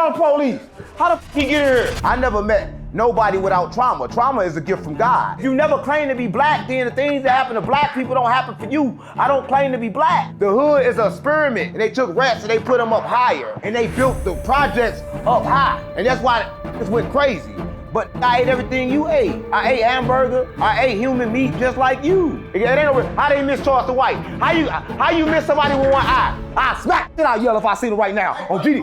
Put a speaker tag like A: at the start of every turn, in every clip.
A: Call the police. How the f he get here? I never met nobody without trauma. Trauma is a gift from God. If you never claim to be black, then the things that happen to black people don't happen for you. I don't claim to be black. The hood is an experiment, and they took rats and they put them up higher, and they built the projects up high, and that's why it went crazy. But I ate everything you ate. I ate hamburger. I ate human meat just like you. It ain't no, how they miss Charles the White? How you miss somebody with one eye? I smack it out Yella if I see them right now on GD.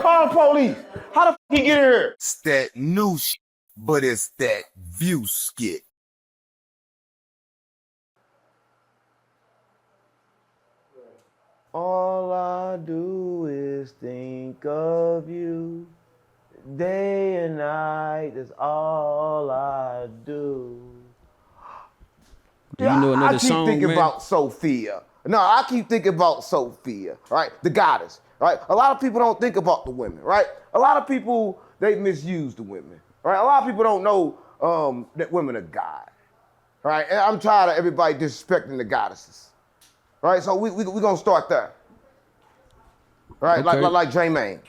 A: Call the police. How the f he get here?
B: It's that new shit, but it's that view skit.
A: All I do is think of you. Day and night is all I do.
C: Do you know another song,
A: I keep thinking
C: man?
A: about Sophia. No, I keep thinking about Sophia, right? The goddess, right? A lot of people don't think about the women, right? A lot of people, they misuse the women, right? A lot of people don't know that women are God, right? And I'm tired of everybody disrespecting the goddesses. Right, so we gonna start there. Right,
C: okay.
A: like J-Main.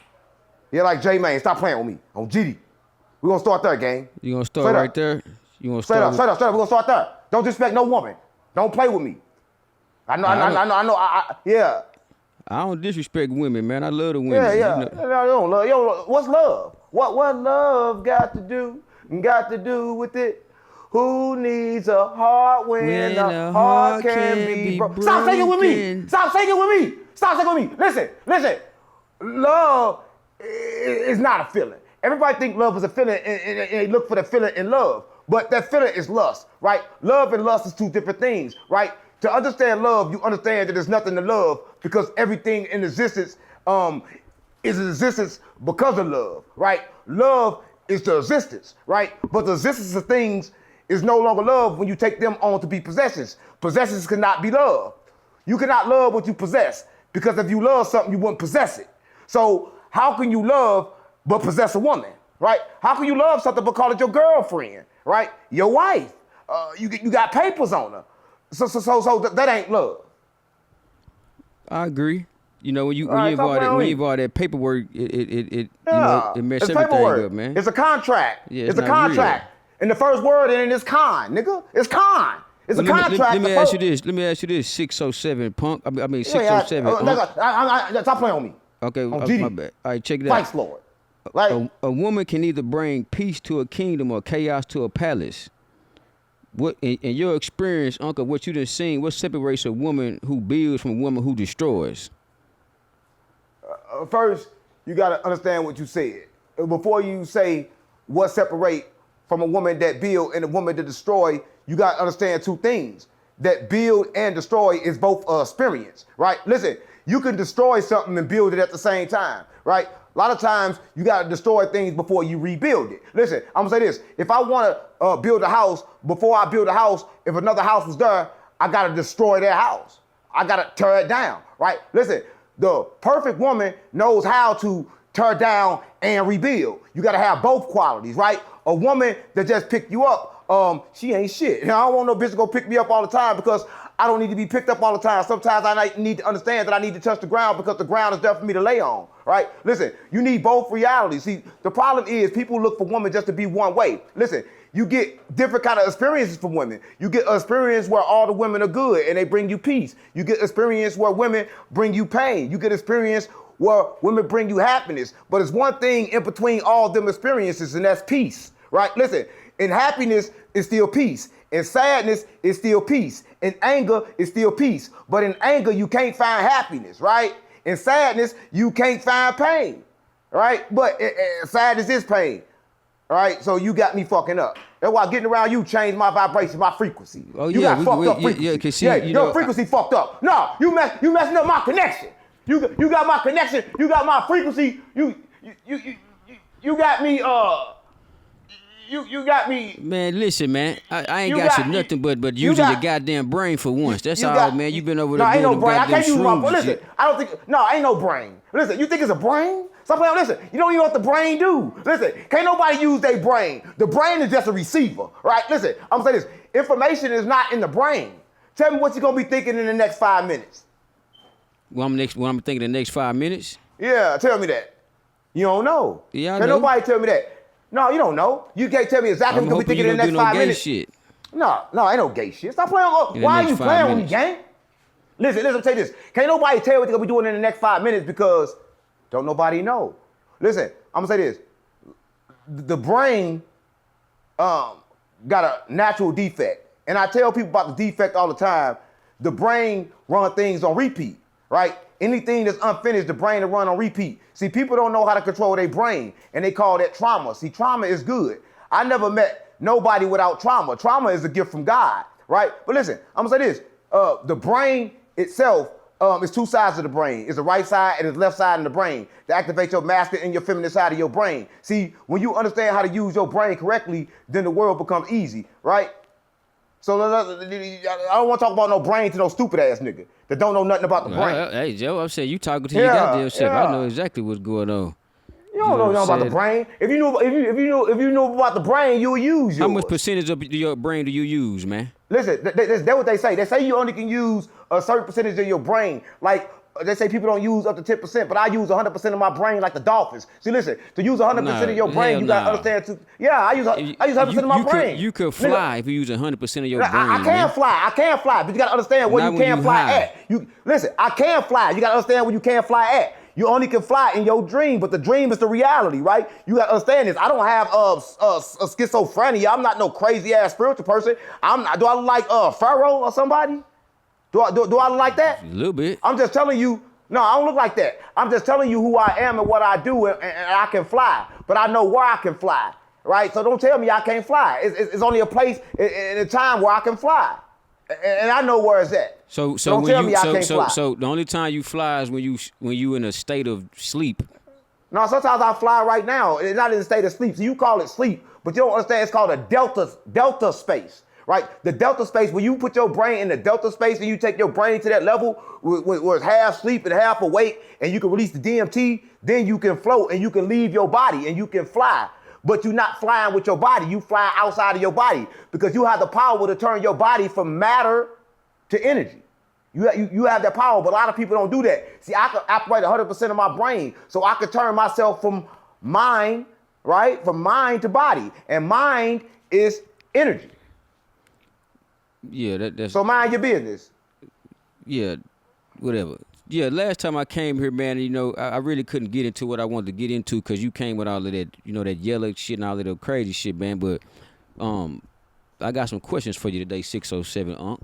A: Yeah, like J-Main. Stop playing with me on GD. We gonna start there, gang.
C: You gonna start
A: Straight
C: right
A: up.
C: there? You gonna
A: Straight
C: start?
A: up. We gonna start there. Don't disrespect no woman. Don't play with me. I know. Yeah.
C: I don't disrespect women, man. I love the women.
A: Yeah.
C: You know.
A: You don't love. Yo, what's love? What love got to do with it? Who needs a heart when a heart can be broken? Stop singing with me. Stop singing with me. Stop singing with me. Listen. Love is not a feeling. Everybody think love is a feeling and they look for the feeling in love. But that feeling is lust, right? Love and lust is two different things, right? To understand love, you understand that there's nothing to love because everything in existence is in existence because of love, right? Love is the existence, right? But the existence of things is no longer love when you take them on to be possessions. Possessions cannot be love. You cannot love what you possess because if you love something, you wouldn't possess it. So how can you love but possess a woman, right? How can you love something but call it your girlfriend, right? Your wife. You got papers on her. So that ain't love.
C: I agree. You know, when you involve that paperwork, it messes everything up, man.
A: It's a contract.
C: Yeah,
A: it's a contract.
C: Real.
A: And the first word in it is con, nigga. It's con. It's a contract.
C: Let me ask you this. 607 punk. I mean 607.
A: Stop playing on me.
C: Okay, my bad. All right, check it out.
A: Vice Lord. Like
C: a woman can either bring peace to a kingdom or chaos to a palace. What in your experience, Uncle, what you done seen, what separates a woman who builds from a woman who destroys?
A: First, you gotta understand what you said. Before you say what separate from a woman that build and a woman that destroy, you gotta understand two things. That build and destroy is both experience, right? Listen, you can destroy something and build it at the same time, right? A lot of times you gotta destroy things before you rebuild it. Listen, I'm gonna say this. If I wanna build a house, before I build a house, if another house was there, I gotta destroy that house. I gotta tear it down, right? Listen, the perfect woman knows how to tear down and rebuild. You gotta have both qualities, right? A woman that just pick you up, she ain't shit. I don't want no bitch to go pick me up all the time because I don't need to be picked up all the time. Sometimes I need to understand that I need to touch the ground because the ground is there for me to lay on, right? Listen, you need both realities. See, the problem is people look for women just to be one way. Listen, you get different kind of experiences from women. You get experience where all the women are good and they bring you peace. You get experience where women bring you pain. You get experience where women bring you happiness. But it's one thing in between all them experiences, and that's peace, right? Listen, in happiness is still peace. In sadness is still peace. In anger is still peace. But in anger, you can't find happiness, right? In sadness, you can't find pain, right? But sadness is pain, right? So you got me fucking up. That's why getting around you changed my vibration, my frequency.
C: Oh,
A: you got fucked up frequency. Your frequency fucked up. No, you messing up my connection. You got my connection. You got my frequency. You got me. You got me.
C: Man, listen, man. I ain't got you nothing but using your goddamn brain for once. That's all, man. You been over there doing
A: ain't no brain. I can't use my
C: brain.
A: Listen, I don't think. No, ain't no brain. Listen, you think it's a brain? Stop playing. Listen, you don't even know what the brain do. Listen, can't nobody use their brain. The brain is just a receiver, right? Listen, I'm saying this. Information is not in the brain. Tell me what you're gonna be thinking in the next 5 minutes.
C: What I'm thinking the next 5 minutes?
A: Yeah, tell me that. You don't know.
C: Yeah, I
A: Can
C: know.
A: nobody tell me that? No, you don't know. You can't tell me exactly
C: I'm
A: what we
C: hoping you
A: thinking in
C: don't
A: the
C: do
A: next
C: no
A: 5
C: gay
A: minutes.
C: shit.
A: No, ain't no gay shit. Stop playing.
C: In the
A: Why are
C: next
A: you
C: 5
A: playing with me,
C: minutes.
A: gang? Listen, I'll tell you this. Can't nobody tell what they're gonna be doing in the next 5 minutes because don't nobody know. Listen, I'm gonna say this. The brain got a natural defect. And I tell people about the defect all the time. The brain run things on repeat, right? Anything that's unfinished, the brain will run on repeat. See, people don't know how to control their brain, and they call that trauma. See, trauma is good. I never met nobody without trauma. Trauma is a gift from God, right? But listen, I'm gonna say this. The brain itself is two sides of the brain. It's the right side and the left side of the brain to activate your masculine and your feminine side of your brain. See, when you understand how to use your brain correctly, then the world becomes easy, right? So I don't want to talk about no brain to no stupid ass nigga that don't know nothing about the brain.
C: Hey, Joe, I'm saying you talking to your goddamn self. I know exactly what's going on.
A: You don't know nothing about the brain. If you knew about the brain, you would use yours.
C: How much percentage of your brain do you use, man?
A: Listen, that's what they say. They say you only can use a certain percentage of your brain. Like they say people don't use up to 10%, but I use 100% of my brain like the dolphins. See, listen, to use 100% of your brain, you gotta understand. I use 100% of my brain.
C: You could fly if you use 100% of your brain.
A: I can fly, but you gotta understand where you can fly at. Listen, I can fly. You gotta understand where you can fly at. You only can fly in your dream, but the dream is the reality, right? You gotta understand this. I don't have a schizophrenia. I'm not no crazy ass spiritual person. I'm not. Do I look like Pharaoh or somebody? Do I look like that?
C: A little bit.
A: I'm just telling you. No, I don't look like that. I'm just telling you who I am and what I do, and I can fly. But I know where I can fly, right? So don't tell me I can't fly. It's only a place in a time where I can fly, and I know where it's at.
C: So
A: don't
C: when
A: tell
C: you
A: me I can't fly.
C: So the only time you fly is when you in a state of sleep.
A: No, sometimes I fly right now. It's not in a state of sleep. So you call it sleep, but you don't understand. It's called a delta space, right? The delta space, when you put your brain in the delta space and you take your brain to that level where it's half sleep and half awake, and you can release the DMT, then you can float and you can leave your body and you can fly. But you're not flying with your body. You fly outside of your body because you have the power to turn your body from matter to energy. You have that power, but a lot of people don't do that. See, I can operate 100% of my brain, so I can turn myself from mind, right? From mind to body, and mind is energy.
C: Yeah, that's.
A: So mind your business.
C: Yeah, whatever. Yeah, last time I came here, man, I really couldn't get into what I wanted to get into because you came with all of that, that Yella shit and all of that crazy shit, man. But I got some questions for you today, 607 Unc.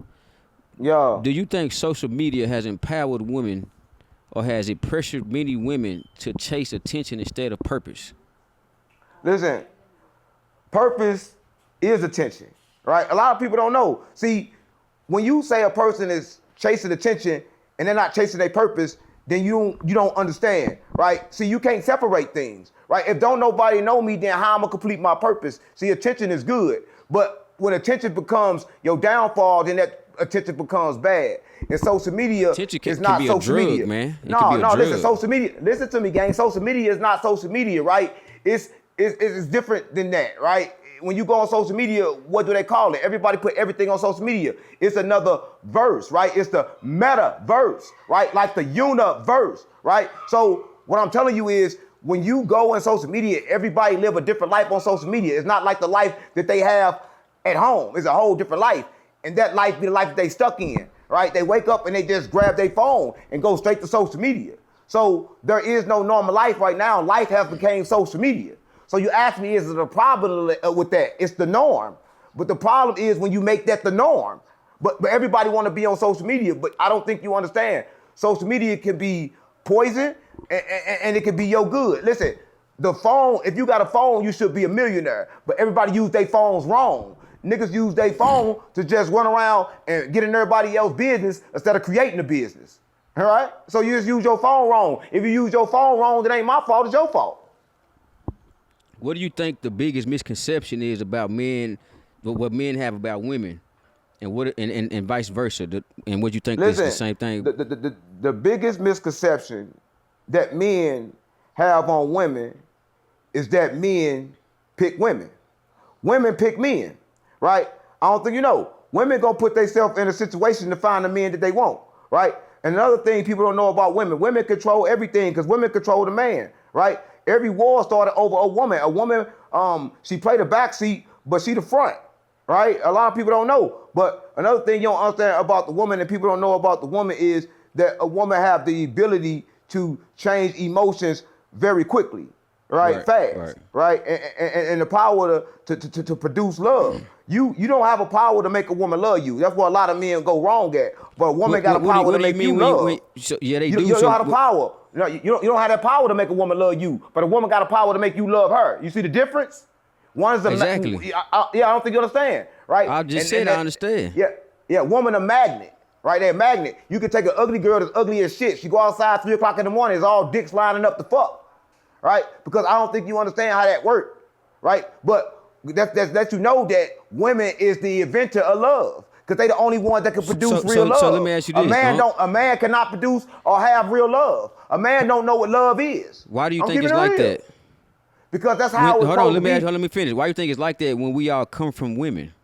A: Yo.
C: Do you think social media has empowered women or has it pressured many women to chase attention instead of purpose?
A: Listen, purpose is attention, right? A lot of people don't know. See, when you say a person is chasing attention and they're not chasing their purpose, then you don't understand, right? See, you can't separate things, right? If don't nobody know me, then how I'm gonna complete my purpose? See, attention is good, but when attention becomes your downfall, then that attention becomes bad. And social media is not
C: be
A: social
C: a drug,
A: media.
C: man. It
A: No,
C: can be a drug.
A: listen, social media. Listen to me, gang. Social media is not social media, right? It's different than that, right? When you go on social media, what do they call it? Everybody put everything on social media. It's another verse, right? It's the metaverse, right? Like the universe, right? So what I'm telling you is when you go on social media, everybody live a different life on social media. It's not like the life that they have at home. It's a whole different life. And that life be the life that they stuck in, right? They wake up and they just grab their phone and go straight to social media. So there is no normal life right now. Life has become social media. So you ask me, is it a problem with that? It's the norm. But the problem is when you make that the norm. But everybody want to be on social media, but I don't think you understand. Social media can be poison and it can be your good. Listen, the phone, if you got a phone, you should be a millionaire. But everybody use their phones wrong. Niggas use their phone to just run around and get in everybody else's business instead of creating a business. All right? So you just use your phone wrong. If you use your phone wrong, it ain't my fault, it's your fault.
C: What do you think the biggest misconception is about men, what men have about women, and vice versa? And what you think is the same thing?
A: The biggest misconception that men have on women is that men pick women. Women pick men, right? I don't think you know. Women gonna put themselves in a situation to find the men that they want, right? And another thing people don't know about women, women control everything because women control the man, right? Every war started over a woman. A woman, she played the back seat, but she the front, right? A lot of people don't know. But another thing you don't understand about the woman and people don't know about the woman is that a woman have the ability to change emotions very quickly, right? Fast, right? And the power to produce love. You don't have a power to make a woman love you. That's where a lot of men go wrong at. But a woman got a power to make you love.
C: Yeah, they do.
A: You don't have the power. You don't have that power to make a woman love you. But a woman got a power to make you love her. You see the difference? One's
C: exactly.
A: I don't think you understand, right?
C: I just said I understand.
A: Yeah, woman a magnet. Right, they're a magnet. You can take an ugly girl that's ugly as shit. She go outside 3 o'clock in the morning, it's all dicks lining up to fuck. Right? Because I don't think you understand how that works. Right? But that you know that women is the inventor of love. Because they the only ones that can produce real love.
C: So let me ask you this.
A: A man cannot produce or have real love. A man don't know what love is.
C: Why do you think it's like that?
A: Because that's how it's supposed to be.
C: Let me finish. Why do you think it's like that when we all come from women?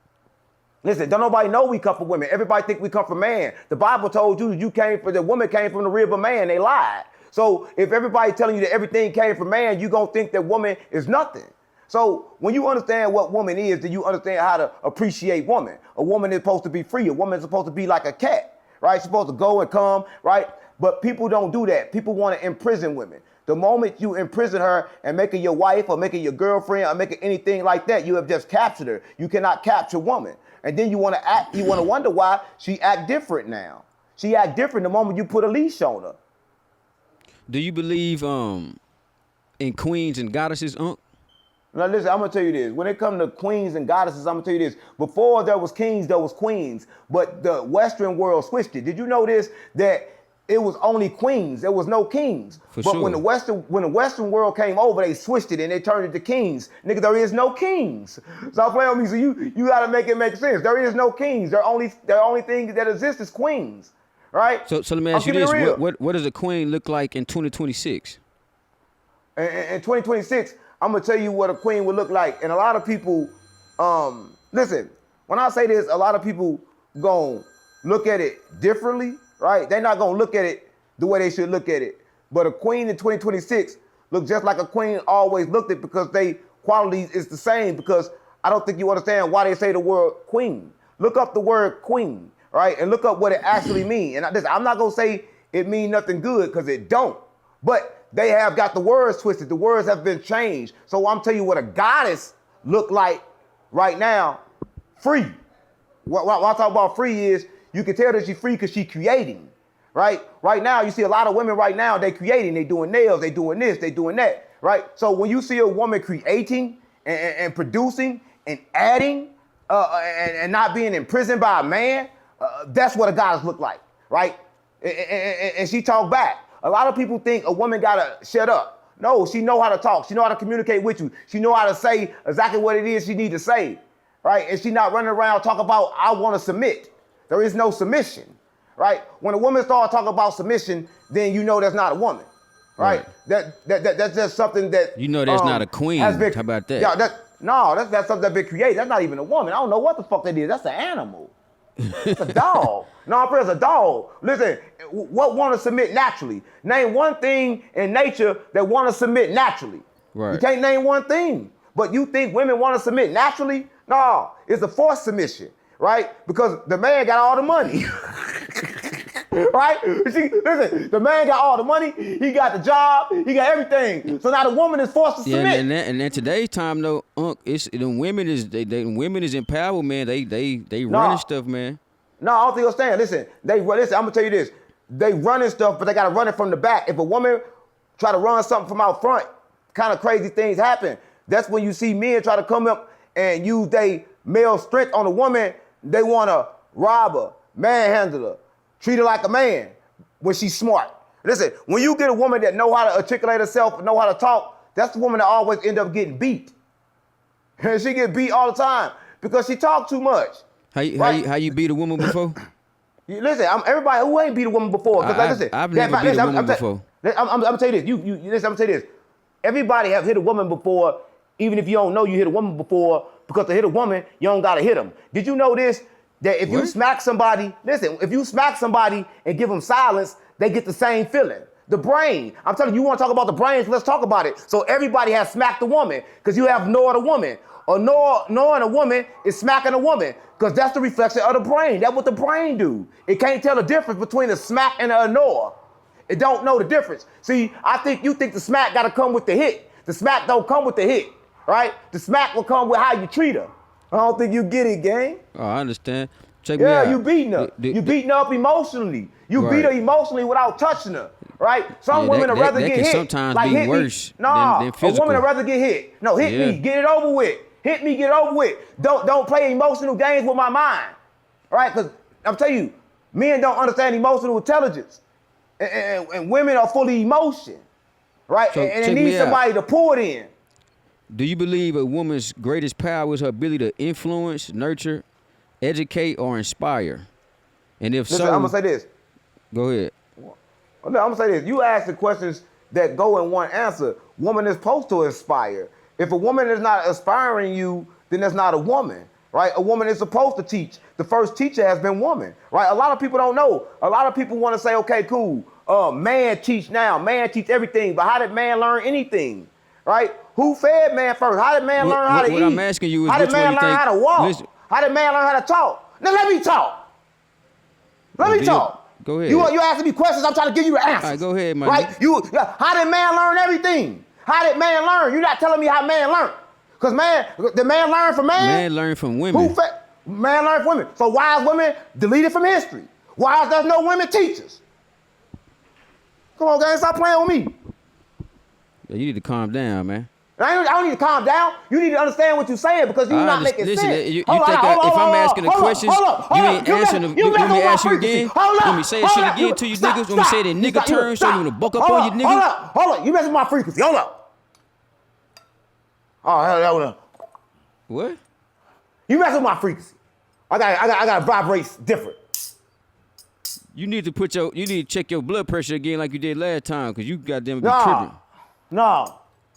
A: Listen, don't nobody know we come from women. Everybody think we come from man. The Bible told you the woman came from the rib of man. They lied. So if everybody telling you that everything came from man, you gonna think that woman is nothing. So when you understand what woman is, then you understand how to appreciate woman. A woman is supposed to be free. A woman is supposed to be like a cat, right? She's supposed to go and come, right? But people don't do that. People want to imprison women. The moment you imprison her and make her your wife or make her your girlfriend or make her anything like that, you have just captured her. You cannot capture woman. And then you want to wonder why she act different now. She act different the moment you put a leash on her.
C: Do you believe in queens and goddesses, Unc?
A: Now listen, I'm gonna tell you this. When it comes to queens and goddesses, I'm gonna tell you this. Before there was kings, there was queens. But the Western world switched it. Did you know this? That it was only queens. There was no kings. But sure. when the Western world came over, they switched it and they turned it to kings. Nigga, there is no kings. Stop playing with me. So you gotta make it make sense. There is no kings. The only thing that exists is queens. Right?
C: So let me ask you this. What does a queen look like in 2026?
A: In 2026, I'm gonna tell you what a queen would look like. And a lot of people, listen, when I say this, a lot of people gonna look at it differently. Right? They're not gonna look at it the way they should look at it. But a queen in 2026 look just like a queen always looked at because they qualities is the same. Because I don't think you understand why they say the word queen. Look up the word queen, right? And look up what it actually means. And I'm not gonna say it means nothing good because it don't. But they have got the words twisted. The words have been changed. So I'm telling you what a goddess look like right now. Free. What I talk about free is you can tell that she's free because she's creating, right? Right now, you see a lot of women right now, they creating, they doing nails, they doing this, they doing that, right? So when you see a woman creating and producing and adding and not being imprisoned by a man, that's what a goddess look like, right? And she talk back. A lot of people think a woman gotta shut up. No, she know how to talk. She know how to communicate with you. She know how to say exactly what it is she need to say, right? And she not running around talking about, I want to submit. There is no submission, right? When a woman starts talking about submission, then you know that's not a woman, right? That's just something that
C: you know that's not a queen. How about that?
A: Yeah, that's something that's been created. That's not even a woman. I don't know what the fuck that is. That's an animal. It's a dog. No, it's a dog. Listen, what want to submit naturally? Name one thing in nature that want to submit naturally. Right. You can't name one thing. But you think women want to submit naturally? No, it's a forced submission. Right? Because the man got all the money. Right? Listen, the man got all the money, he got the job, he got everything. So now the woman is forced to submit.
C: And in today's time though, it's the women is women is empowered, man. They running stuff, man.
A: No, I don't think you'll stand. Listen, I'm gonna tell you this. They running stuff, but they gotta run it from the back. If a woman try to run something from out front, kind of crazy things happen. That's when you see men try to come up and use their male strength on a woman. They want to rob her, manhandle her, treat her like a man when she's smart. Listen, when you get a woman that know how to articulate herself, know how to talk, that's the woman that always end up getting beat. And she get beat all the time because she talk too much.
C: How you beat a woman before?
A: Listen, everybody who ain't beat a woman before.
C: I've never beat a woman before.
A: I'm gonna tell you this. Listen, I'm gonna tell you this. Everybody have hit a woman before, even if you don't know you hit a woman before, because to hit a woman, you don't gotta hit them. Did you know this? That if you smack somebody, listen, if you smack somebody and give them silence, they get the same feeling. The brain. I'm telling you, you want to talk about the brains, let's talk about it. So everybody has smacked a woman because you have gnawed a woman. Or gnawing a woman is smacking a woman because that's the reflection of the brain. That's what the brain do. It can't tell the difference between a smack and a gnaw. It don't know the difference. See, I think you think the smack got to come with the hit. The smack don't come with the hit, right? The smack will come with how you treat her. I don't think you get it, gang.
C: Oh, I understand. Check me out.
A: Yeah, you beating her. You beating her up emotionally. You beat her emotionally without touching her, right? Some women would rather get hit.
C: Sometimes
A: like,
C: be worse than physical.
A: A woman would rather get hit. No, hit me, get it over with. Hit me, get it over with. Don't play emotional games with my mind, right? Because I'm telling you, men don't understand emotional intelligence, and women are full of emotion, right?
C: So
A: and they need somebody to pour it in.
C: Do you believe a woman's greatest power is her ability to influence, nurture, educate, or inspire? And if
A: Listen,
C: so,
A: I'm gonna say this.
C: Go ahead.
A: I'm gonna say this. You ask the questions that go in one answer. Woman is supposed to inspire. If a woman is not inspiring you, then that's not a woman, right? A woman is supposed to teach. The first teacher has been woman, right? A lot of people don't know. A lot of people want to say, okay, cool. Man teach now. Man teach everything. But how did man learn anything, right? Who fed man first? How did man learn how to eat?
C: What I'm asking you is,
A: how did man learn how to walk? How did man learn how to talk? Now let me talk. Let me talk.
C: Go ahead.
A: You asking me questions. I'm trying to give you the answers.
C: All right, go ahead, my
A: right? How did man learn everything? How did man learn? You're not telling me how man learned. Because the man learned from man?
C: Man learned from women.
A: Man learned from women. So why is women deleted from history? Why is there no women teachers? Come on, guys, stop playing with me.
C: Yeah, you need to calm down, man.
A: I don't need to calm down. You need to understand what you're saying because you're not making sense.
C: You think if I'm asking the questions, you ain't answering them? You want me to ask you again? You want me to say that shit again to you niggas? You want me to say it in nigga terms so you want to buck up on you niggas?
A: Hold up. You messing with my frequency. Hold up. Oh, hold up.
C: What?
A: You messing with my frequency. I got vibrates different.
C: You need to check your blood pressure again like you did last time because you goddamn be tripping.
A: No,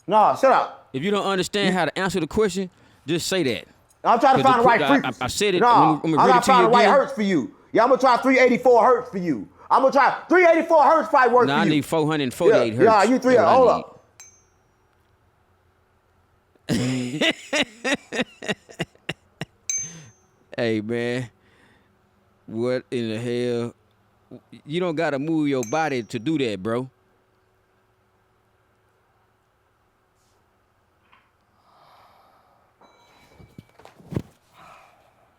A: shut up.
C: If you don't understand how to answer the question, just say that.
A: I'm trying to find the right frequency.
C: I said it.
A: No, I'm going to find the right hertz for you. Yeah, I'm going to try 384 hertz for you. I'm going to try 384 hertz probably work for you.
C: I need 448 hertz.
A: Yeah, you 300. Hold up.
C: Hey, man. What in the hell? You don't got to move your body to do that, bro.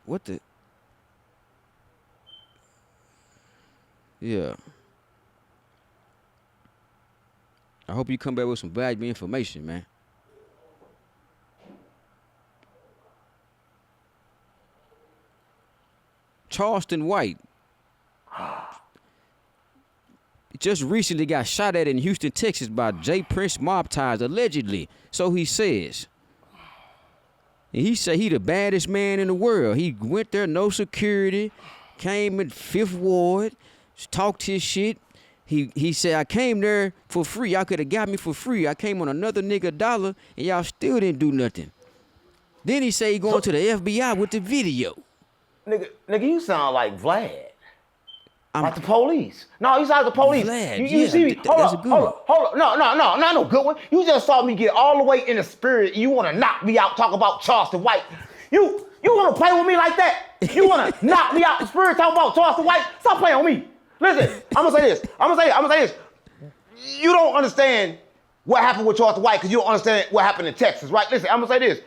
C: What the? Yeah. I hope you come back with some valuable information, man. Charleston White just recently got shot at in Houston, Texas by J. Prince mob ties, allegedly. So he says. And he said he the baddest man in the world. He went there, no security, came in 5th Ward, talked his shit. He said, I came there for free. Y'all could have got me for free. I came on another nigga $1, and y'all still didn't do nothing. Then he said he going to the FBI with the video.
A: Nigga, you sound like Vlad. Like the police. No, you sound like the police.
C: Vlad,
A: you see me? Hold up. No, not no good one. You just saw me get all the way in the spirit. You want to knock me out, talk about Charleston White. You want to play with me like that? You want to knock me out the spirit, talk about Charleston White? Stop playing with me. Listen, I'm going to say this. You don't understand what happened with Charleston White because you don't understand what happened in Texas, right? Listen, I'm going to say this.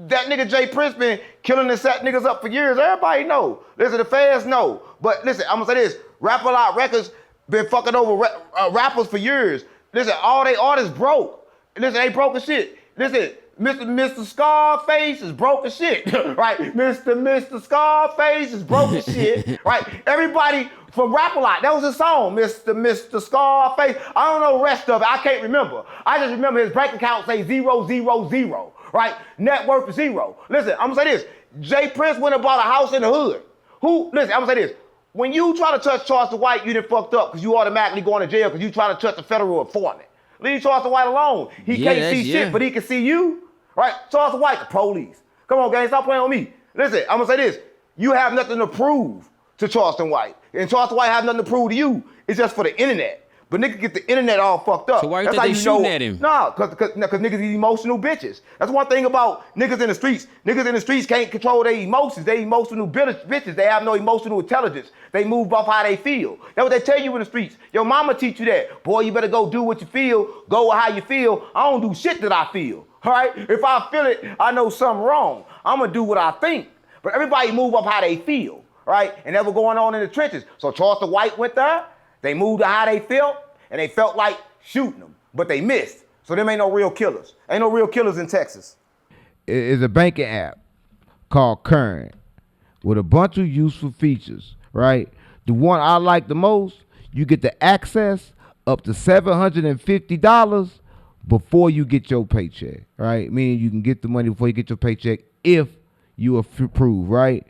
A: That nigga Jay Prince been killing and set niggas up for years. Everybody know. Listen, the fans know. But listen, I'm gonna say this. Rap-A-Lot Records been fucking over rappers for years. Listen, all they artists broke. Listen, they broke as shit. Listen, Mr. Scarface is broke as shit, right? Mr. Scarface is broke as shit, right? Everybody from Rap-A-Lot, that was his song, Mr. Scarface. I don't know the rest of it. I can't remember. I just remember his bank account say 000. Right? Net worth is 0. Listen, I'm gonna say this. Jay Prince went and bought a house in the hood. Listen, I'm gonna say this. When you try to touch Charleston White, you done fucked up because you automatically going to jail because you trying to touch a federal informant. Leave Charleston White alone. He can't see shit, but he can see you. Right? Charleston White, the police. Come on, gang, stop playing with me. Listen, I'm gonna say this. You have nothing to prove to Charleston White. And Charleston White have nothing to prove to you. It's just for the internet. But niggas get the internet all fucked up.
C: So why you
A: That's
C: think
A: how
C: they
A: you
C: shooting
A: know,
C: at him?
A: Nah, cause niggas is emotional bitches. That's one thing about niggas in the streets. Niggas in the streets can't control their emotions. They emotional bitches. They have no emotional intelligence. They move off how they feel. That's what they tell you in the streets. Your mama teach you that. Boy, you better go do what you feel. Go with how you feel. I don't do shit that I feel. All right? If I feel it, I know something wrong. I'm gonna do what I think. But everybody move up how they feel. Right? And that was going on in the trenches. So Charleston White went there. They moved to how they felt. And they felt like shooting them, but they missed. So them ain't no real killers. Ain't no real killers in Texas.
D: It's a banking app called Current with a bunch of useful features, right? The one I like the most, you get the access up to $750 before you get your paycheck, right? Meaning you can get the money before you get your paycheck if you approve, right?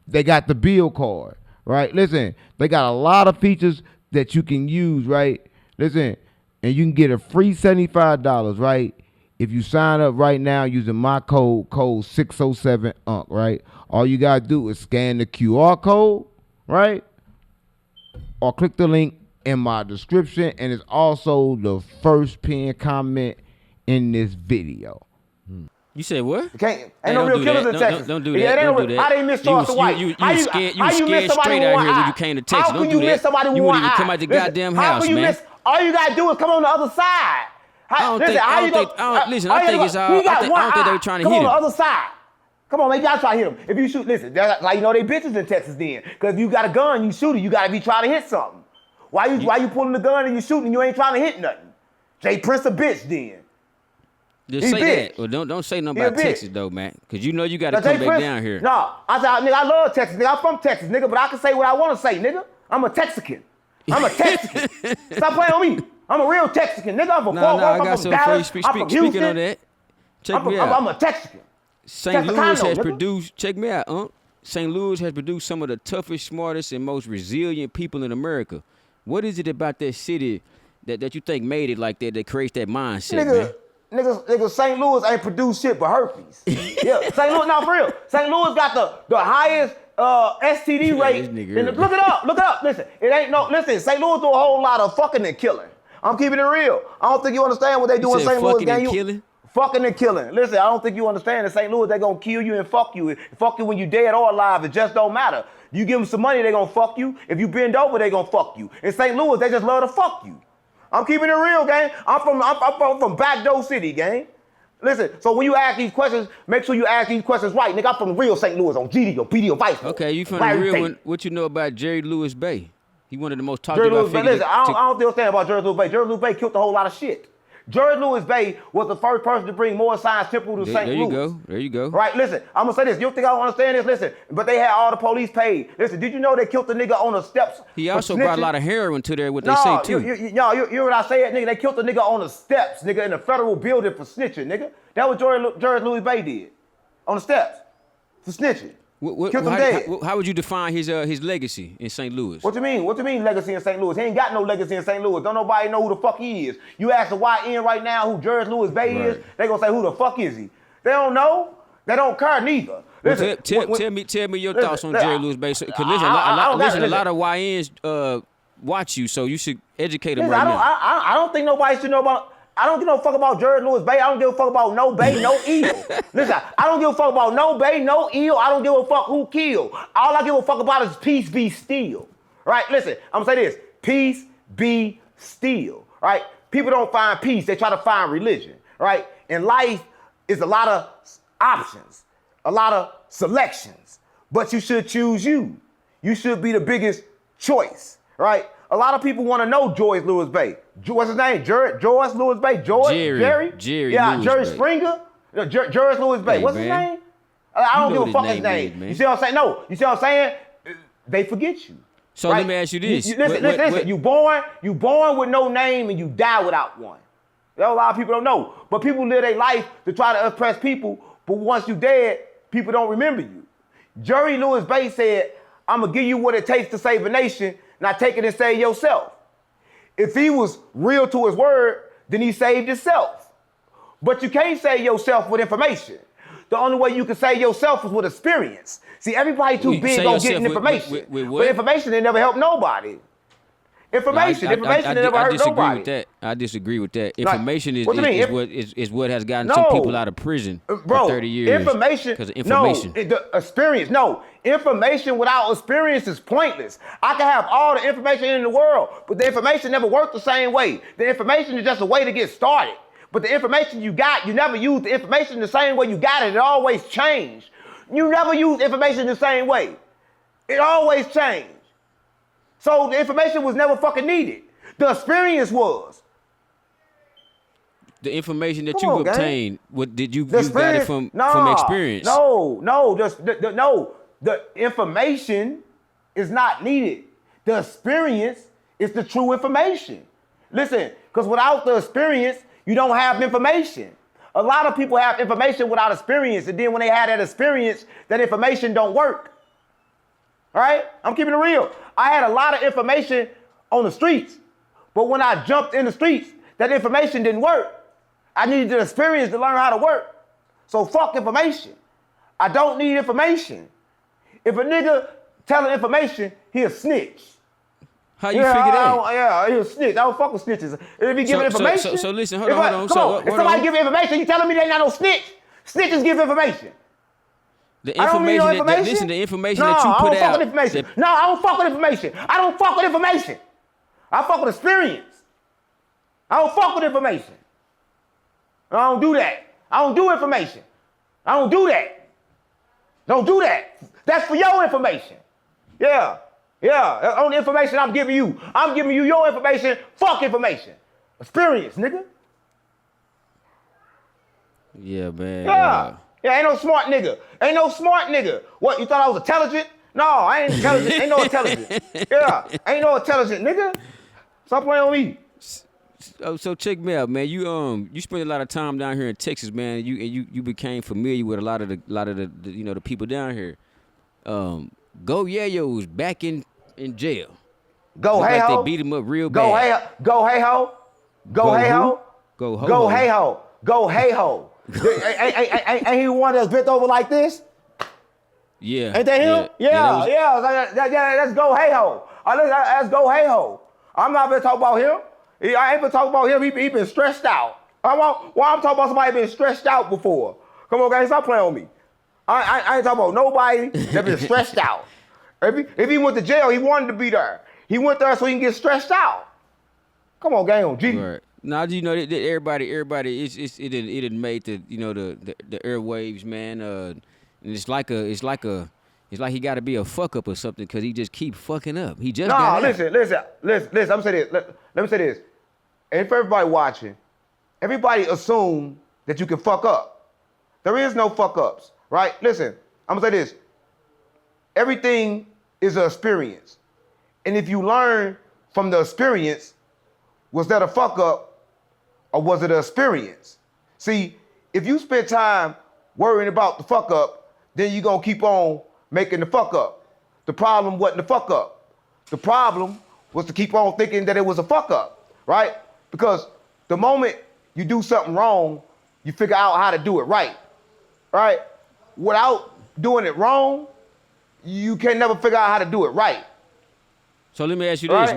D: They got the bill card, right? Listen, they got a lot of features that you can use, right? Listen, and you can get a free $75, right? If you sign up right now using my code 607UNC, right? All you gotta do is scan the QR code, right? Or click the link in my description, and it's also the first pinned comment in this video.
C: You said what?
A: Ain't no real killers in Texas.
C: Don't do that. Don't do that.
A: How they miss Charleston White?
C: You scared straight out here when you came to Texas. Don't do that. You wouldn't even come out the goddamn house, man.
A: All you gotta do is come on the other side.
C: I don't think it's all. I don't think they were trying to hit him.
A: Come on the other side. Come on, maybe y'all try to hit him. If you shoot, listen, like you know they bitches in Texas then. Because if you got a gun, you shoot it. You gotta be trying to hit something. Why you pulling the gun and you shooting? You ain't trying to hit nothing. Jay Prince a bitch then.
C: Just say that. Well, don't say nothing about Texas though, man. Because you know you got to come back down here.
A: No, I said, nigga, I love Texas. Nigga, I'm from Texas, nigga, but I can say what I want to say, nigga. I'm a Texican. I'm a Texican. Stop playing on me. I'm a real Texican, nigga. I'm from Fort Worth. I'm from Dallas. I'm from Houston.
C: Speaking on that, check me out.
A: I'm a Texican.
C: St. Louis has produced, check me out, St. Louis has produced some of the toughest, smartest, and most resilient people in America. What is it about that city that you think made it like that creates that mindset, man?
A: Nigga, St. Louis ain't produced shit but herpes. Yeah, St. Louis, no, for real. St. Louis got the highest STD rate. Look it up. Listen, St. Louis do a whole lot of fucking and killing. I'm keeping it real. I don't think you understand what they do in St. Louis.
C: Fucking and killing?
A: Fucking and killing. Listen, I don't think you understand. In St. Louis, they gonna kill you and fuck you. Fuck you when you dead or alive. It just don't matter. You give them some money, they gonna fuck you. If you bend over, they gonna fuck you. In St. Louis, they just love to fuck you. I'm keeping it real, gang. I'm from Backdoor City, gang. Listen, so when you ask these questions, make sure you ask these questions right. Nigga, I'm from real St. Louis on GD or PD or Vice.
C: Okay, you from the real one. What you know about Jerry Lewis Bay? He one of the most talked about figures.
A: Listen, I don't understand about Jerry Lewis Bay. Jerry Lewis Bay killed a whole lot of shit. Jerry Lewis Bay was the first person to bring more Science Temple to St. Louis.
C: There you go.
A: Right, listen, I'm gonna say this. You don't think I don't understand this? Listen, but they had all the police paid. Listen, did you know they killed the nigga on the steps?
C: He also brought a lot of heroin to there, what they say too.
A: You hear what I say, nigga? They killed the nigga on the steps, nigga, in the federal building for snitching, nigga. That was Jerry Lewis Bay did. On the steps. For snitching. Killed him dead.
C: How would you define his legacy in St. Louis?
A: What you mean? What you mean legacy in St. Louis? He ain't got no legacy in St. Louis. Don't nobody know who the fuck he is. You ask the YN right now who Jerry Lewis Bay is, they gonna say who the fuck is he? They don't know. They don't care neither. Listen,
C: tell me your thoughts on Jerry Lewis Bay. Because listen, a lot of YNs watch you, so you should educate them right now.
A: I don't think nobody should know about. I don't give no fuck about Jerry Lewis Bay. I don't give a fuck about no Bay, no Eel. Listen, I don't give a fuck about no Bay, no Eel. I don't give a fuck who killed. All I give a fuck about is peace be still. Right? Listen, I'm gonna say this. Peace be still. Right? People don't find peace. They try to find religion. Right? In life is a lot of options, a lot of selections. But you should choose you. You should be the biggest choice. Right? A lot of people want to know Joyce Lewis Bay. What's his name? Joyce Lewis Bay? Jerry? Yeah,
C: Lewis
A: Jerry
C: Bay.
A: Springer? Jerry Lewis Bay.
C: Hey,
A: What's his name? I don't give a fuck his name.
C: Man.
A: You see what I'm saying? No. You see what I'm saying? They forget you.
C: So let me ask you this.
A: Listen. You born with no name and you die without one. That's a lot of people don't know. But people live their life to try to oppress people, but once you dead, people don't remember you. Jerry Lewis Bay said, I'm going to give you what it takes to save a nation. Now take it and save yourself. If he was real to his word, then he saved himself. But you can't save yourself with information. the only way you can save yourself is with experience. See, everybody too big on getting information.
C: With
A: but information, they never help nobody. Information, they never hurt nobody.
C: I disagree with that. Information
A: what you mean?
C: is what has gotten some people out of prison
A: bro,
C: for 30 years.
A: Information,
C: because of information.
A: No, the experience. No, information without experience is pointless. I can have all the information in the world, but the information never works the same way. The information is just a way to get started. But the information you got, you never use the information the same way you got it. It always changed. You never use information the same way. It always changed. So the information was never fucking needed. The experience was.
C: The information that you obtained, what did you got it from experience?
A: No. The information is not needed. The experience is the true information. Listen, because without the experience, you don't have information. A lot of people have information without experience, and then when they have that experience, that information don't work. All right? I'm keeping it real. I had a lot of information on the streets, but when I jumped in the streets, that information didn't work. I needed the experience to learn how to work. So fuck information. I don't need information. If a nigga telling information, he a snitch.
C: How you figure that?
A: Yeah, he a snitch. I don't fuck with snitches. If he giving information.
C: So listen, hold on.
A: If somebody give information, you telling me they not no snitch? Snitches give information.
C: The information, the information that you put out.
A: I don't fuck with information. No, I don't fuck with information. I don't fuck with information. I fuck with experience. I don't fuck with information. I don't do that. I don't do information. I don't do that. Don't do that. That's for your information. Yeah. That's only information I'm giving you. I'm giving you your information. Fuck information. Experience, nigga.
C: Yeah, man.
A: Yeah, ain't no smart nigga. What, you thought I was intelligent? No, I ain't intelligent. Ain't no intelligent. Yeah, ain't no intelligent nigga. Stop playing with me.
C: So check me out, man. You spent a lot of time down here in Texas, man. You became familiar with a lot of the the people down here. Go Yayo's back in jail.
A: Go hey ho.
C: They beat him up real bad.
A: Go hey ho. Go hey ho.
C: Go ho.
A: Go hey ho. Go hey ho. Ain't he one that's bent over like this?
C: Yeah.
A: Ain't that him? Yeah. Let's go hey ho. Let's go hey ho. I'm not gonna talk about him. I ain't been talking about him. He been stressed out. Why I'm talking about somebody been stressed out before? Come on, guys, stop playing with me. I ain't talking about nobody that been stressed out. If he went to jail, he wanted to be there. He went there so he can get stressed out. Come on, gang on G.
C: Right. Now that everybody, it had made the the airwaves, man. And it's like he got to be a fuck up or something because he just keep fucking up. He just got
A: listen. I'm saying this. Let me say this. And for everybody watching, everybody assume that you can fuck up. There is no fuck ups, right? Listen, I'm gonna say this. Everything is an experience. And if you learn from the experience, was that a fuck up or was it an experience? See, if you spend time worrying about the fuck up, then you're gonna keep on making the fuck up. The problem wasn't the fuck up. The problem was to keep on thinking that it was a fuck up, right? Because the moment you do something wrong, you figure out how to do it right, right? Without doing it wrong, you can never figure out how to do it right.
C: So let me ask you this: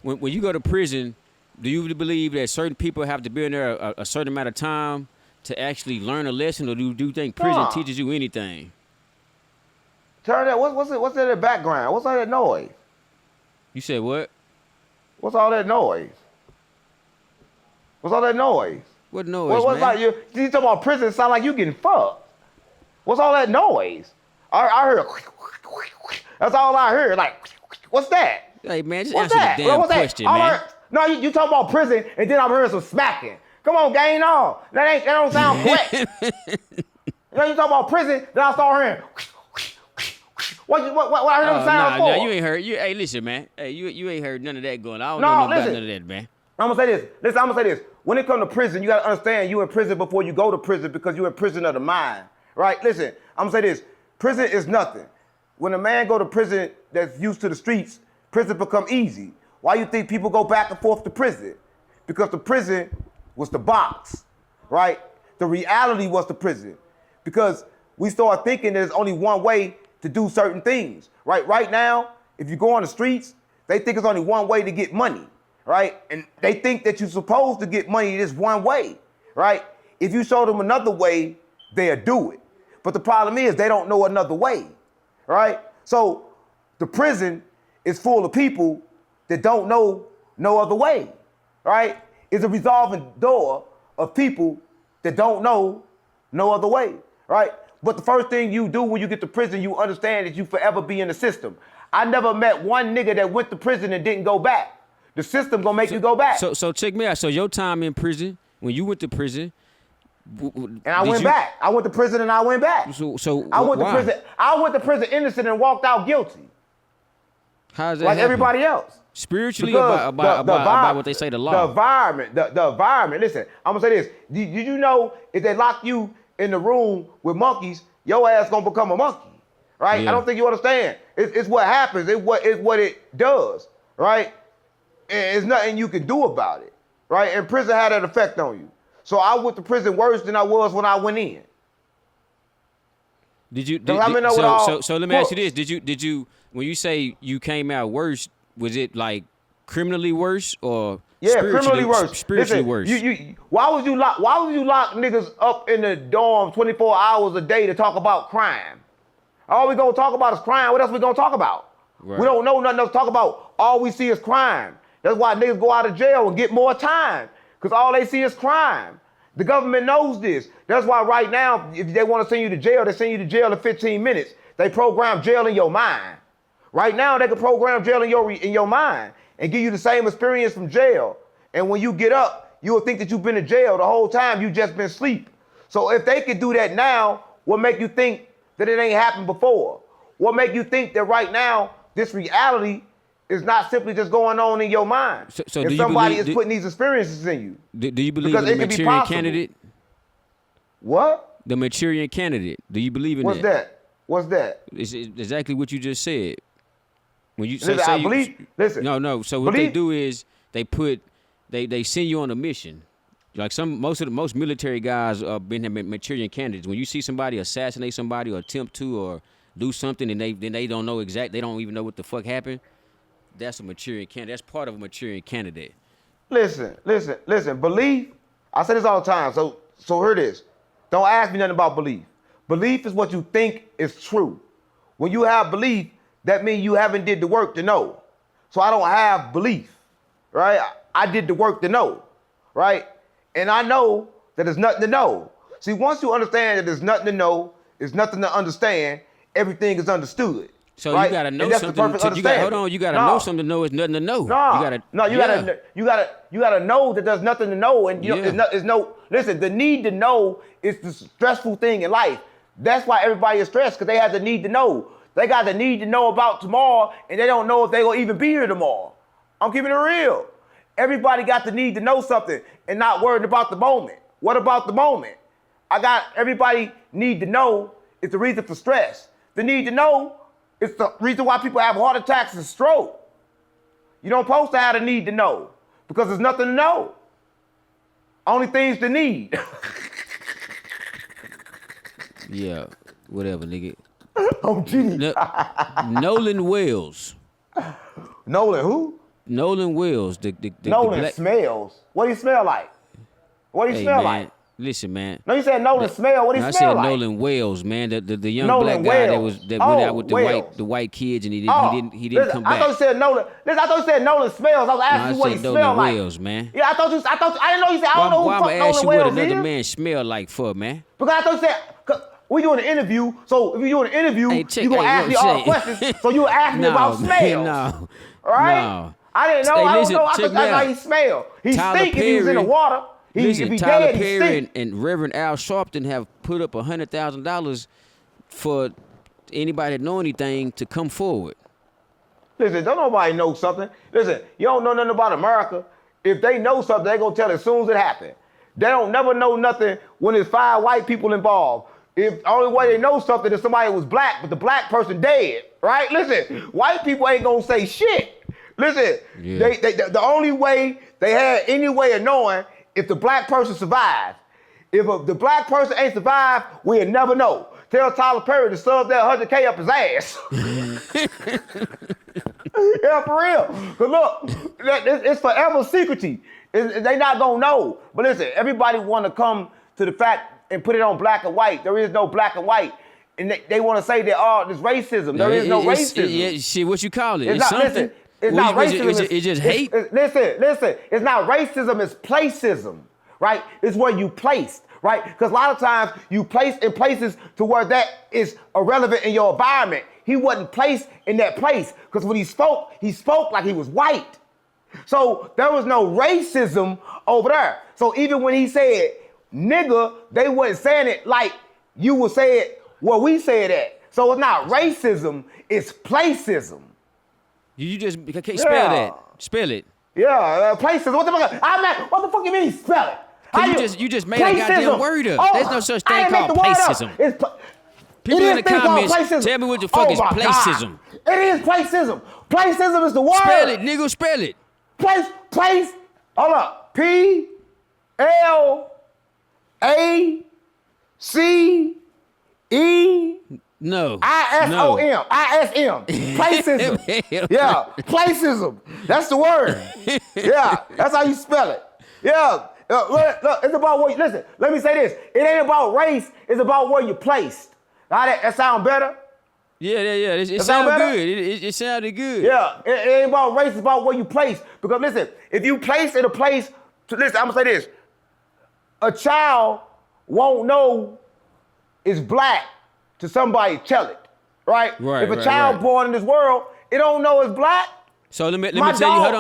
C: when you go to prison, do you believe that certain people have to be in there a certain amount of time to actually learn a lesson, or do you think prison teaches you anything?
A: Turn that. What's that in the background? What's all that noise?
C: You said what?
A: What's all that noise? What's all that noise?
C: What noise,
A: what's
C: man?
A: Like you talking about prison? Sound like you getting fucked. What's all that noise? I heard. That's all I heard. Like, what's that?
C: Hey man, just
A: what's
C: answer
A: that?
C: the damn question, man.
A: No, you talking about prison, and then I'm hearing some smacking. Come on, gang, no. That don't sound correct. You talking about prison, then I start hearing. What I heard them sound for?
C: Nah, you ain't heard. Hey, listen, man. Hey, you ain't heard none of that going on. I don't know about none of that, man.
A: I'm gonna say this. Listen, I'm gonna say this. When it comes to prison, you gotta understand you in prison before you go to prison because you're in prison of the mind, right? Listen, I'm gonna say this. Prison is nothing. When a man go to prison that's used to the streets, prison become easy. Why you think people go back and forth to prison? Because the prison was the box, right? the reality was the prison, because we start thinking there's only one way to do certain things, right? Right now, if you go on the streets, they think it's only one way to get money, right? And they think that you're supposed to get money this one way, right? If you show them another way, they'll do it. But the problem is they don't know another way, right? So the prison is full of people that don't know no other way, right? It's a revolving door of people that don't know no other way, right? But the first thing you do when you get to prison, you understand that you forever be in the system. I never met one nigga that went to prison and didn't go back. The system gonna make you go back.
C: So check me out. So your time in prison, when you went to prison,
A: and I went back. I went to prison and I went back.
C: So
A: I went
C: why?
A: to prison. I went to prison innocent and walked out guilty,
C: How does that
A: like
C: happen?
A: everybody else.
C: Spiritually,
A: Because
C: about what they say the law.
A: The environment. Listen, I'm gonna say this. Did you know if they lock you in the room with monkeys, your ass gonna become a monkey, right?
C: Yeah.
A: I don't think you understand. It's what happens. It's what it does, right? And it's nothing you can do about it, right? And prison had an effect on you. So I went to prison worse than I was when I went in.
C: Did you?
A: So
C: Let me ask you this: Did you? When you say you came out worse, was it like criminally worse or
A: criminally worse?
C: Spiritually
A: Listen,
C: worse.
A: Why would you lock niggas up in the dorm 24 hours a day to talk about crime? All we gonna talk about is crime. What else we gonna talk about?
C: Right.
A: We don't know nothing else to talk about. All we see is crime. That's why niggas go out of jail and get more time, because all they see is crime. The government knows this. That's why right now, if they want to send you to jail, they send you to jail in 15 minutes. They program jail in your mind. Right now, they can program jail in your mind and give you the same experience from jail. And when you get up, you will think that you've been in jail the whole time. You just been asleep. So if they can do that now, what make you think that it ain't happened before? What make you think that right now this reality is not simply just going on in your mind?
C: So
A: if
C: do you
A: somebody
C: believe,
A: is putting these experiences in you.
C: Do you believe
A: Because
C: in the
A: it could be
C: Manchurian
A: possible.
C: candidate?
A: What?
C: The Manchurian candidate. Do you believe in
A: What's that? What's that?
C: It's exactly what you just said. When you
A: Listen, I believe. Listen.
C: No. So what they do is they send you on a mission. Like most military guys been Manchurian candidates. When you see somebody assassinate somebody or attempt to or do something and they don't know they don't even know what the fuck happened. That's a Manchurian candidate. That's part of a Manchurian candidate.
A: Listen. Belief. I say this all the time. So hear this. Don't ask me nothing about belief. Belief is what you think is true. When you have belief, that means you haven't did the work to know. So I don't have belief, right? I did the work to know, right? And I know that there's nothing to know. See, once you understand that there's nothing to know, there's nothing to understand, everything is understood.
C: So
A: right?
C: you gotta know
A: And that's
C: something.
A: the perfect understanding.
C: You gotta know something to know. It's nothing to know.
A: You gotta know that there's nothing to know, and it's no. Listen, the need to know is the stressful thing in life. That's why everybody is stressed, because they have the need to know. They got the need to know about tomorrow, and they don't know if they gonna even be here tomorrow. I'm keeping it real. Everybody got the need to know something and not worried about the moment. What about the moment? Everybody need to know is the reason for stress. The need to know is the reason why people have heart attacks and stroke. You don't supposed to have the need to know, because there's nothing to know. Only things to need.
C: Yeah, whatever, nigga.
A: Oh, gee.
C: Nolan Wells.
A: Nolan who?
C: Nolan Wells. The
A: Nolan smells. What do you smell like? What do you smell like?
C: Listen, man.
A: No, you said Nolan smell. What do you
C: I
A: smell
C: said
A: like?
C: Nolan Wells, man. The young
A: Nolan
C: black guy
A: Wells.
C: that went out with
A: Wells.
C: the white kids and he
A: Oh,
C: didn't
A: listen,
C: come
A: I
C: back.
A: thought you said Nolan. Listen, I thought you said Nolan smells. I was asking you what he
C: Nolan
A: smelled like.
C: Wells, man.
A: Yeah, I didn't know you said. I don't know who
C: Why
A: the fuck
C: I'ma ask you
A: Nolan
C: what
A: Wells
C: another
A: is.
C: man smell like for, man?
A: Because I thought you said. We doing an interview, so if you're doing an interview, you're gonna ask me all the questions. So you ask me about smells.
C: No,
A: all right?
C: no.
A: I didn't know.
C: Hey,
A: I
C: listen,
A: don't know. I
C: check
A: thought
C: me
A: that's how
C: out.
A: he smell. He
C: Tyler
A: stink if he was in the
C: Perry-
A: water. If
C: Listen,
A: he
C: Tyler
A: dead, he
C: Perry
A: stink.
C: and Reverend Al Sharpton have put up $100,000 for anybody that know anything to come forward.
A: Listen, don't nobody know something. Listen, you don't know nothing about America. If they know something, they gonna tell it as soon as it happened. They don't never know nothing when there's 5 white people involved. If the only way they know something is somebody was black, but the black person dead, right? Listen, white people ain't gonna say shit. Listen,
C: Yeah.
A: the only way they had any way of knowing if the black person survived If the black person ain't survived, we'll never know. Tell Tyler Perry to shove that 100K up his ass. Yeah, for real. Cause look, it's forever secrecy. They not gonna know. But listen, everybody wanna come to the fact and put it on black and white. There is no black and white. And they wanna say that, oh, there's racism. There is no racism.
C: Shit, what you call it?
A: It's not,
C: something.
A: listen, it's not racism.
C: It's just hate.
A: Listen, it's not racism, it's placism, right? It's where you placed, right? Because a lot of times you place in places to where that is irrelevant in your environment. He wasn't placed in that place because when he spoke like he was white. So there was no racism over there. So even when he said nigga, they wasn't saying it like you would say it where we say it at. So it's not racism, it's placism.
C: You just can't spell that. Spell it.
A: Yeah, placism. What the fuck you mean spell it?
C: You just made a goddamn word up. There's no such thing called placism. People in the comments, tell me what the fuck is placism.
A: It is placism. Placism is the word.
C: Spell it, nigga, spell it.
A: Place, hold up. P-L-A-C-E
C: No.
A: I-S-O-M. I-S-M. Placism. Yeah, placism. That's the word. Yeah, that's how you spell it. Yeah. Look, it's about what you, listen, let me say this. It ain't about race, it's about where you're placed. Now that sound better?
C: Yeah. It sounded good. It sounded good.
A: Yeah, it ain't about race, it's about where you place. Because listen, if you place in a place, listen, I'm gonna say this. A child won't know it's black to somebody tell it, right? If a child born in this world, it don't know it's black.
C: So let me tell you, hold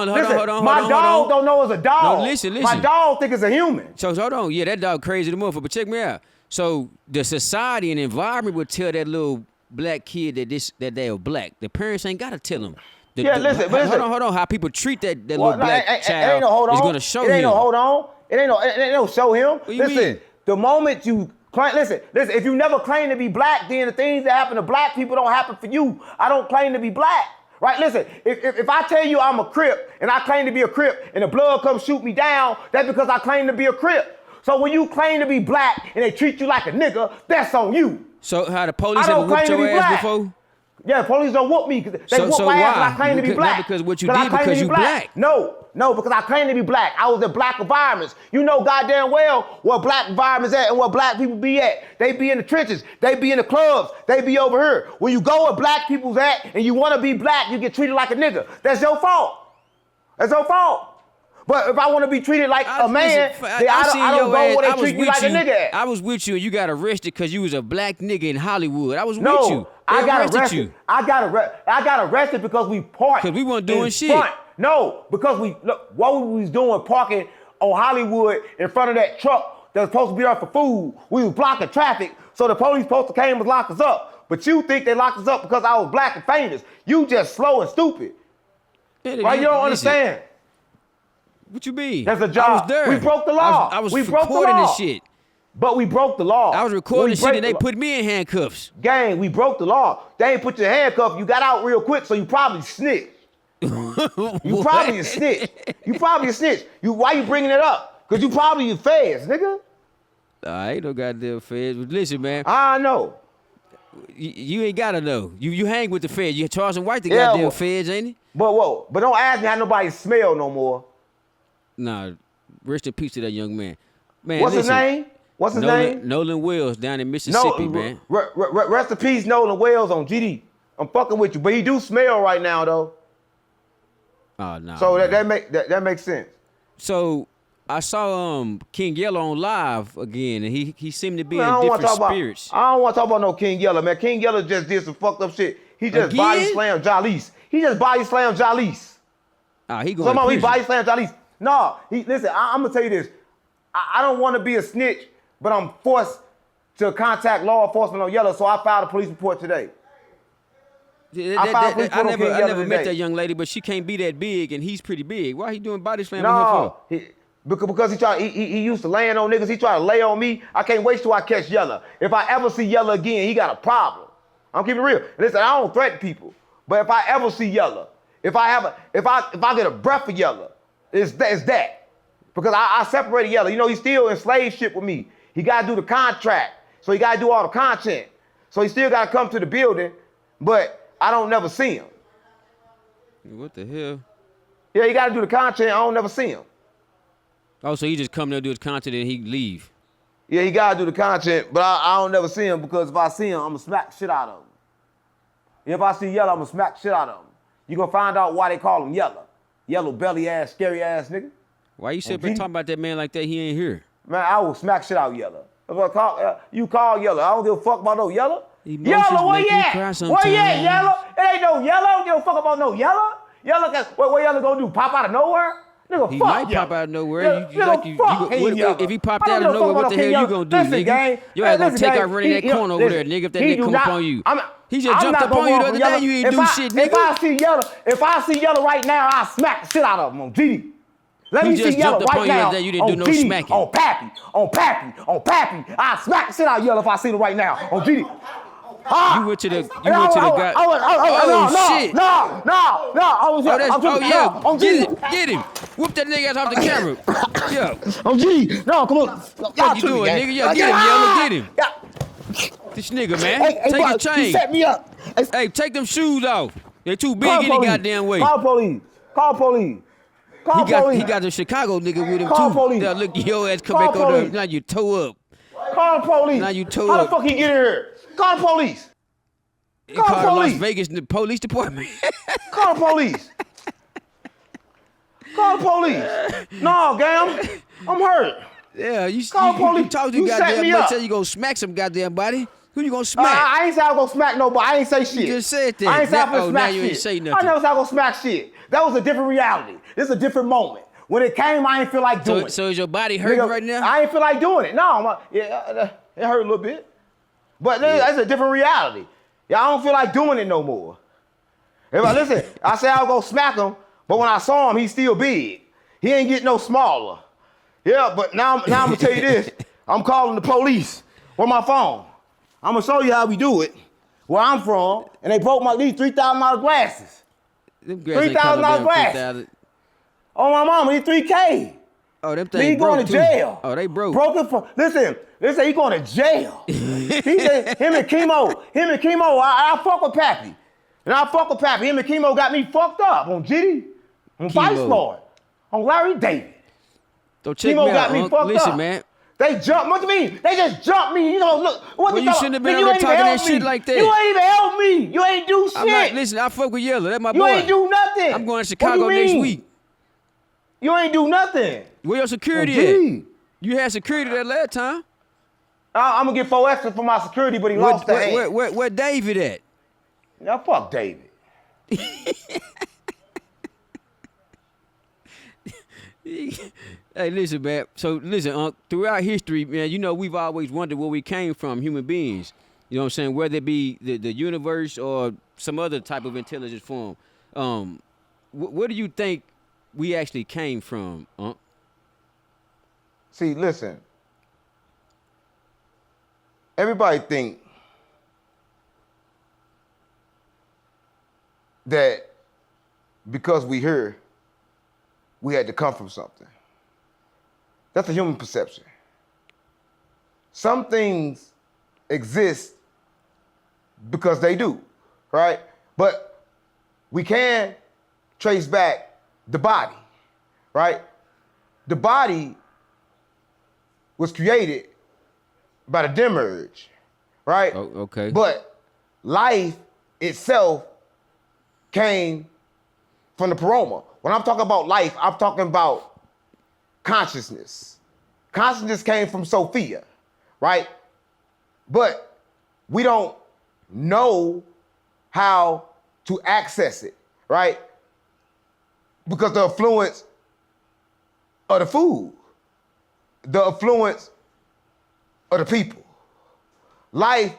C: on.
A: My dog don't know it's a dog.
C: No, listen.
A: My dog think it's a human.
C: So hold on, yeah, that dog crazy the motherfucker, but check me out. So the society and environment would tell that little black kid that they're black. The parents ain't gotta tell them.
A: Listen.
C: Hold on. How people treat that little black child is gonna show him.
A: It ain't no hold on. It ain't no show him. Listen, the moment you claim, listen. If you never claim to be black, then the things that happen to black people don't happen for you. I don't claim to be black. Right, listen, if I tell you I'm a Crip and I claim to be a Crip and the blood comes shoot me down, that's because I claim to be a Crip. So when you claim to be black and they treat you like a nigga, that's on you.
C: So how the police ever whooped your ass before?
A: Yeah, police don't whoop me. They whoop my ass and I claim to be black.
C: Not because what you did, because you black.
A: No, because I claim to be black. I was in black environments. You know goddamn well where black environments at and where black people be at. They be in the trenches. They be in the clubs. They be over here. When you go where black people's at and you want to be black, you get treated like a nigga. That's your fault. That's your fault. But if I want to be treated like a man, then I don't go where they treat me like a nigga at.
C: I was with you and you got arrested because you was a black nigga in Hollywood. I was with you.
A: I got arrested. I got arrested because we parked.
C: Because we weren't doing shit.
A: No, because what we was doing parking on Hollywood in front of that truck that was supposed to be there for food. We was blocking traffic, so the police supposed to came and lock us up. But you think they locked us up because I was black and famous. You just slow and stupid. Right? You don't understand.
C: What you mean?
A: That's a job.
C: I was there.
A: We broke the law.
C: I was recording this shit.
A: But we broke the law.
C: I was recording shit and they put me in handcuffs.
A: Gang, we broke the law. They ain't put you in handcuffs. You got out real quick, so you probably snitched. You probably a snitch. Why you bringing it up? Because you probably a feds, nigga.
C: I ain't no goddamn feds. But listen, man.
A: I know.
C: You ain't gotta know. You hang with the feds. You Charles and White the goddamn feds, ain't it?
A: But don't ask me how nobody smell no more.
C: Nah, rest in peace to that young man. Man,
A: What's his name? What's his name?
C: Nolan Wells down in Mississippi, man.
A: Rest in peace, Nolan Wells on GD. I'm fucking with you, but he do smell right now though.
C: Oh no.
A: So that makes sense.
C: So I saw King Yella on live again, and he seemed to be in different spirits.
A: I don't want to talk about no King Yella, man. King Yella just did some fucked up shit. He just body slammed Jalice.
C: Ah, he going
A: Somehow he body slammed Jalice. No, listen, I'm gonna tell you this. I don't want to be a snitch, but I'm forced to contact law enforcement on Yella, so I filed a police report today.
C: I never met that young lady, but she can't be that big, and he's pretty big. Why he doing body slamming her for?
A: Because he used to laying on niggas. He tried to lay on me. I can't wait till I catch Yella. If I ever see Yella again, he got a problem. I'm keeping it real. Listen, I don't threaten people, but if I ever see Yella, if I get a breath of Yella, it's that. Because I separated Yella. You know, he's still in slave ship with me. He got to do the contract. So he got to do all the content. So he still got to come to the building, but I don't never see him.
C: What the hell?
A: Yeah, he got to do the content. I don't never see him.
C: Oh, so he just come there do his content and he leave.
A: Yeah, he got to do the content, but I don't never see him because if I see him, I'm going to smack the shit out of him. If I see Yella, I'm going to smack the shit out of him. You're going to find out why they call him Yella. Yellow belly ass, scary ass nigga.
C: Why you sitting talking about that man like that? He ain't here.
A: Man, I will smack shit out Yella. If I call, you call Yella. I don't give a fuck about no Yella.
C: Emotions
A: Yella, where
C: make
A: you
C: me
A: at?
C: cry
A: Where you at,
C: sometimes.
A: Yella? It ain't no Yella. I don't give a fuck about no Yella. Yella, what Yella gonna do? Pop out of nowhere? Nigga,
C: He
A: fuck
C: might
A: Yella.
C: pop out of nowhere.
A: Nigga,
C: If he popped out of nowhere, what the hell you gonna do, nigga? You ain't gonna take out running that corner over there, nigga, if that nigga come up on you. He just jumped up on you the other day, you ain't do shit, nigga.
A: If I see Yella right now, I'll smack the shit out of him on GD. Let me see Yella right now.
C: You didn't do no
A: GD,
C: smacking.
A: on Pappy. I'll smack the shit out of Yella if I see him right now on GD.
C: You went to the guy. Oh shit!
A: No! I was
C: Get him! Whoop that nigga ass off the camera. Yo,
A: on G. No, come on.
C: what you doing, nigga? Yo, get him, Yella, get him. This nigga, man, take your chain.
A: Set me up.
C: Hey, take them shoes off. They too big any goddamn way.
A: Call police.
C: He got the Chicago nigga with him
A: Call
C: too.
A: police.
C: Now look, your ass come
A: Call
C: back on
A: police.
C: the. Now you toe up.
A: Call the police.
C: Now you toe
A: How
C: up.
A: the fuck he get in here? Call the police.
C: He called the Las
A: police.
C: Vegas police department.
A: Call the police. Call the police. No, gang, I'm hurt.
C: Yeah, you
A: Call police.
C: You talk to
A: You set
C: goddamn
A: me
C: much,
A: up.
C: say you gonna smack some goddamn body. Who you gonna smack?
A: I ain't say I was gonna smack nobody. I ain't say shit.
C: You just said that.
A: I ain't say I was
C: Now-
A: gonna smack
C: now you
A: shit.
C: ain't say
A: I
C: nothing.
A: never said I was gonna smack shit. That was a different reality. This is a different moment. When it came, I ain't feel like doing it.
C: So is your body hurting
A: Nigga,
C: right now?
A: I ain't feel like doing it. No, it hurt a little bit. But that's a different reality. Yeah, I don't feel like doing it no more. If I listen, I said I was gonna smack him, but when I saw him, he's still big. He ain't getting no smaller. Yeah, but now I'm gonna tell you this. I'm calling the police with my phone. I'm gonna show you how we do it. Where I'm from, and they broke my these $3,000 glasses.
C: Them girls ain't
A: $3,000
C: coming down
A: glass.
C: 3,000.
A: Oh my mama, he 3K.
C: Oh, them
A: He
C: things
A: going
C: broke
A: to
C: too.
A: jail.
C: Oh, they broke.
A: Broken for listen, he going to jail. He said him and Chemo, I fuck with Pappy. And I fuck with Pappy. Him and Chemo got me fucked up on GD, on Vice
C: Chemo.
A: Lord, on Larry David.
C: Don't check
A: Chemo
C: me
A: got
C: out,
A: me
C: Unc.
A: fucked
C: Listen,
A: up.
C: man.
A: They jumped. What do you mean? They just jumped me. You know, look. What
C: Well,
A: the
C: you
A: fuck?
C: shouldn't have been
A: Nigga,
C: out
A: you
C: there
A: ain't even
C: talking that
A: help
C: shit
A: me.
C: like that.
A: You ain't even help me. You ain't do shit.
C: I'm not, listen, I fuck with Yella. That's my
A: you
C: boy.
A: ain't do nothing.
C: I'm going to
A: What
C: Chicago
A: do you
C: next
A: mean?
C: week.
A: You ain't do nothing.
C: Where your security
A: Oh,
C: at?
A: gee.
C: You had security that last time.
A: I'm gonna get 4 extra for my security, but he lost the hand.
C: Where David at?
A: Now fuck David.
C: Hey, listen, man. So, listen, Unc, throughout history, man, you know, we've always wondered where we came from, human beings. You know what I'm saying? Whether it be the universe or some other type of intelligence form. Where do you think we actually came from, Unc?
A: See, listen. Everybody think that because we here, we had to come from something. That's a human perception. Some things exist because they do, right? But we can trace back the body, right? The body was created by the demiurge, right?
C: Oh, okay.
A: But life itself came from the paroma. When I'm talking about life, I'm talking about consciousness. Consciousness came from Sophia, right? But we don't know how to access it, right? Because the influence of the food, the influence of the people. Life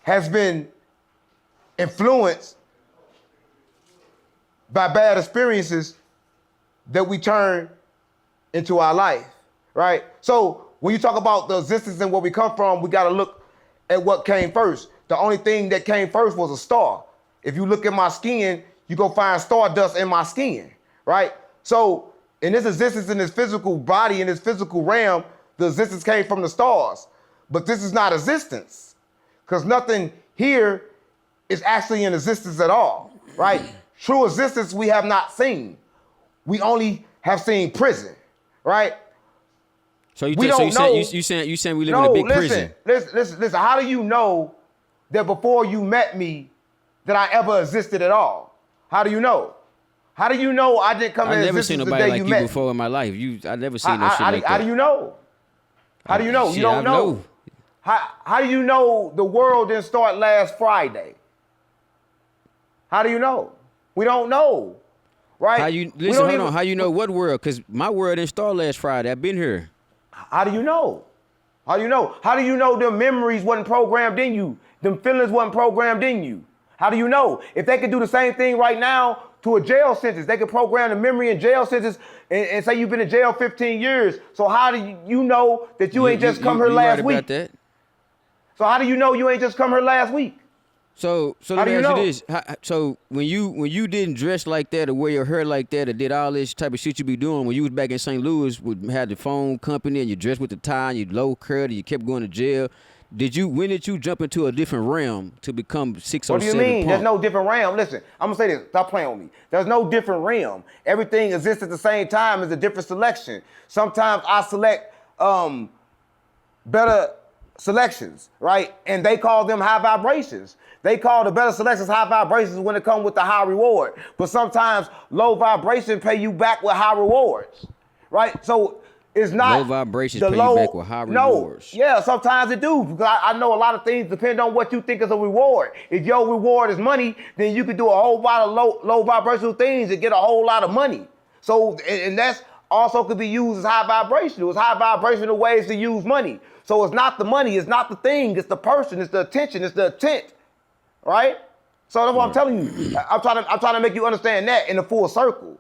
A: has been influenced by bad experiences that we turn into our life, right? So when you talk about the existence and where we come from, we got to look at what came first. The only thing that came first was a star. If you look at my skin, you go find stardust in my skin, right? So in this existence, in this physical body, in this physical realm, the existence came from the stars. But this is not existence, because nothing here is actually in existence at all, right? True existence we have not seen. We only have seen prison, right?
C: So you
A: We don't know.
C: you saying we live in a big prison?
A: Listen. How do you know that before you met me that I ever existed at all? How do you know? How do you know I didn't come into
C: I never
A: existence
C: seen
A: the
C: nobody
A: day
C: like
A: you
C: you
A: met
C: before in my life. I never seen
A: me?
C: no shit like that.
A: How do you know? How do you know? You
C: Shit,
A: don't
C: I
A: know. How do you know the world didn't start last Friday? How do you know? We don't know, right?
C: How you listen? Hold on. How you know what world? Because my world didn't start last Friday. I've been here.
A: How do you know? How do you know? How do you know them memories wasn't programmed in you? Them feelings wasn't programmed in you? How do you know? If they could do the same thing right now to a jail sentence, they could program the memory in jail sentence and say you've been in jail 15 years. So how do you know that you ain't just come here last
C: right
A: week?
C: about that.
A: So how do you know you ain't just come here last week?
C: So
A: How
C: let
A: do
C: me
A: you
C: ask
A: know?
C: you this. So when you didn't dress like that or wear your hair like that or did all this type of shit you be doing when you was back in St. Louis, had the phone company and you dressed with the tie and you low curl and you kept going to jail, when did you jump into a different realm to become 607
A: What do you mean?
C: Punk?
A: There's no different realm. Listen, I'm gonna say this. Stop playing with me. There's no different realm. Everything exists at the same time. It's a different selection. Sometimes I select better selections, right? And they call them high vibrations. They call the better selections high vibrations when it comes with the high reward. But sometimes low vibration pay you back with high rewards, right? So it's not
C: Low vibrations
A: the
C: pay
A: low,
C: you back with high
A: no,
C: rewards.
A: yeah, sometimes it do. Because I know a lot of things depend on what you think is a reward. If your reward is money, then you can do a whole lot of low vibrational things and get a whole lot of money. So, and that's also could be used as high vibrational. It's high vibrational ways to use money. So it's not the money, it's not the thing, it's the person, it's the attention, it's the intent, right? So that's what I'm telling you. I'm trying to make you understand that in a full circle.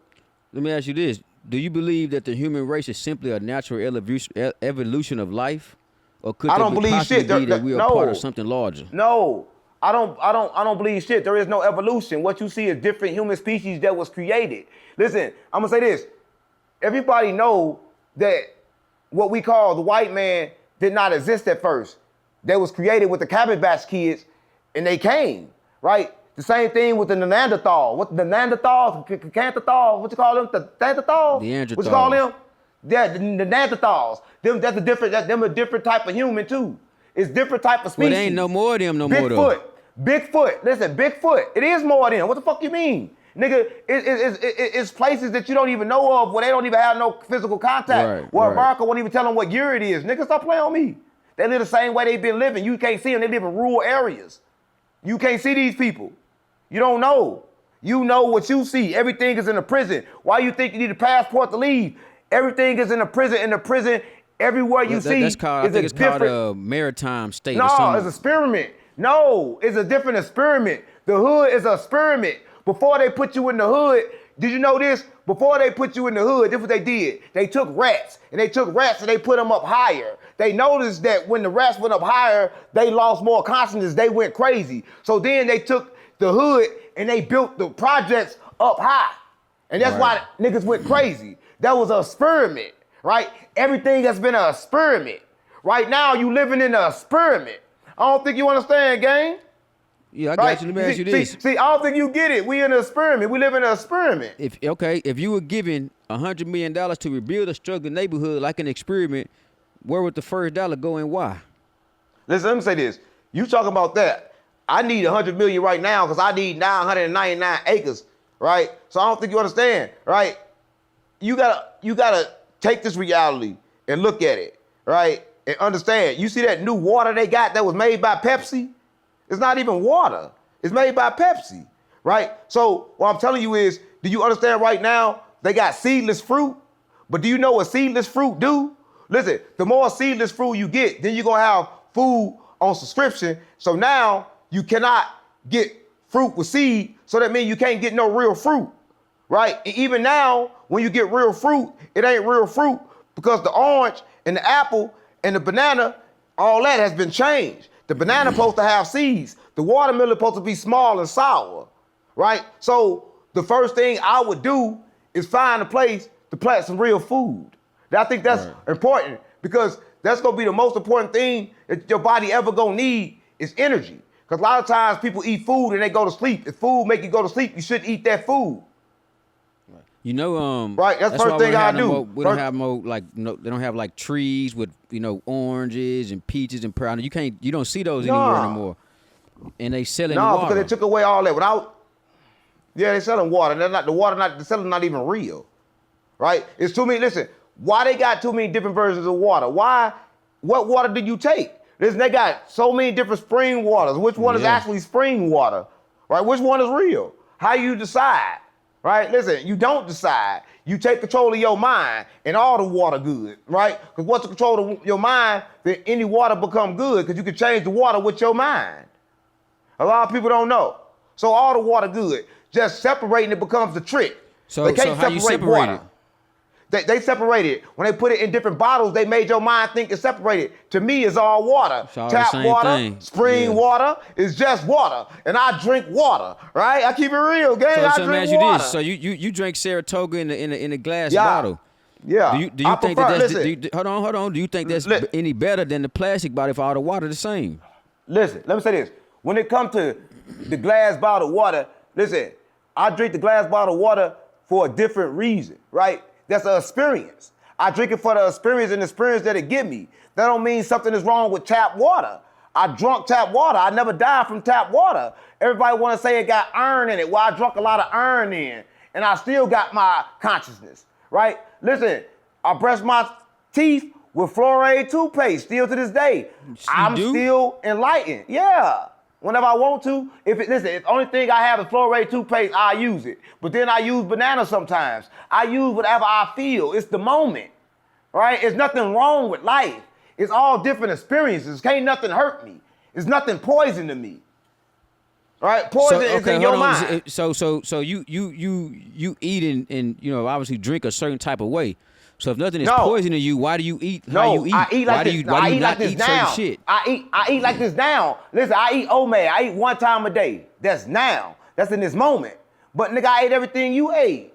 C: Let me ask you this. Do you believe that the human race is simply a natural evolution of life? Or could
A: I
C: it
A: don't believe
C: possibly
A: shit.
C: be that we are part of something larger?
A: No, I don't believe shit. There is no evolution. What you see is different human species that was created. Listen, I'm gonna say this. Everybody know that what we call the white man did not exist at first. They was created with the Cabbage Patch Kids, and they came, right? The same thing with the Neanderthal. What the Neanderthals, Canterthal, what you call them? The Neanderthals?
C: Neanderthals.
A: What you call them? Yeah, the Neanderthals. Them a different type of human too. It's different type of species.
C: Well, there ain't no more of them no more though.
A: Bigfoot. Listen, Bigfoot. It is more of them. What the fuck you mean? Nigga, it's places that you don't even know of where they don't even have no physical contact.
C: Right,
A: where
C: right.
A: America won't even tell them what year it is. Nigga, stop playing on me. They live the same way they've been living. You can't see them. They live in rural areas. You can't see these people. You don't know. You know what you see. Everything is in a prison. Why you think you need a passport to leave? Everything is in a prison. In the prison, everywhere you see
C: that's called, I
A: is
C: think
A: a
C: it's called
A: different.
C: a maritime state or
A: No,
C: something.
A: it's an experiment. No, it's a different experiment. The hood is an experiment. Before they put you in the hood, did you know this? Before they put you in the hood, this is what they did. They took rats and they put them up higher. They noticed that when the rats went up higher, they lost more consciousness. They went crazy. So then they took the hood and they built the projects up high. And that's why niggas went crazy. That was an experiment, right? Everything has been an experiment. Right now, you living in an experiment. I don't think you understand, gang.
C: Yeah, I got you. Let me ask you this.
A: See, I don't think you get it. We in an experiment. We live in an experiment.
C: If you were given $100 million to rebuild a struggling neighborhood like an experiment, where would the first dollar go and why?
A: Listen, let me say this. You talking about that. I need $100 million right now because I need 999 acres, right? So I don't think you understand, right? You gotta take this reality and look at it, right? And understand. You see that new water they got that was made by Pepsi? It's not even water. It's made by Pepsi, right? So what I'm telling you is, do you understand right now they got seedless fruit? But do you know what seedless fruit do? Listen, the more seedless fruit you get, then you're gonna have food on subscription. So now you cannot get fruit with seed, so that means you can't get no real fruit, right? And even now, when you get real fruit, it ain't real fruit because the orange and the apple and the banana, all that has been changed. The banana supposed to have seeds. The watermelon supposed to be small and sour, right? So the first thing I would do is find a place to plant some real food. I think that's important because That's gonna be the most important thing that your body ever gonna need is energy. Because a lot of times people eat food and they go to sleep. If food make you go to sleep, you shouldn't eat that food.
C: You know,
A: right. That's
C: why
A: first thing I do.
C: We don't have more like they don't have like trees with oranges and peaches and pear. You don't see those anywhere anymore. And they selling the water.
A: No, because they took away all that. They selling water. They're not the water. The selling not even real, right? It's too many. Listen, why they got too many different versions of water? Why? What water did you take? Listen, they got so many different spring waters. Which one is actually spring water, right? Which one is real? How you decide, right? Listen, you don't decide. You take control of your mind, and all the water good, right? Because once you control your mind, then any water become good because you can change the water with your mind. A lot of people don't know. So all the water good. Just separating it becomes the trick.
C: So,
A: they can't
C: how you separate
A: water.
C: it?
A: They separate it. When they put it in different bottles, they made your mind think it's separated. To me, it's all water.
C: It's all
A: Tap
C: the same
A: water,
C: thing.
A: spring water is just water. And I drink water, right? I keep it real, gang. I drink water.
C: So you drink Saratoga in a glass bottle.
A: Yeah.
C: Do you think that's hold on. Do you think that's any better than the plastic bottle if all the water the same?
A: Listen, let me say this. When it comes to the glass bottle water, listen, I drink the glass bottle water for a different reason, right? That's an experience. I drink it for the experience and the experience that it give me. That don't mean something is wrong with tap water. I drunk tap water. I never died from tap water. Everybody want to say it got iron in it. Well, I drunk a lot of iron in, and I still got my consciousness, right? Listen, I brush my teeth with fluoride toothpaste still to this day. I'm still enlightened. Yeah. Whenever I want to, if the only thing I have is fluoride toothpaste, I use it. But then I use banana sometimes. I use whatever I feel. It's the moment, right? It's nothing wrong with life. It's all different experiences. Can't nothing hurt me. It's nothing poison to me, right? Poison is in your mind.
C: So you eat and obviously drink a certain type of way. So if nothing is poisoning you, why do you eat how you eat?
A: I eat like this.
C: Why do you
A: not
C: eat
A: now.
C: certain shit?
A: I eat like this now. Listen, I eat omega. I eat one time a day. That's now. That's in this moment. But nigga, I ate everything you ate.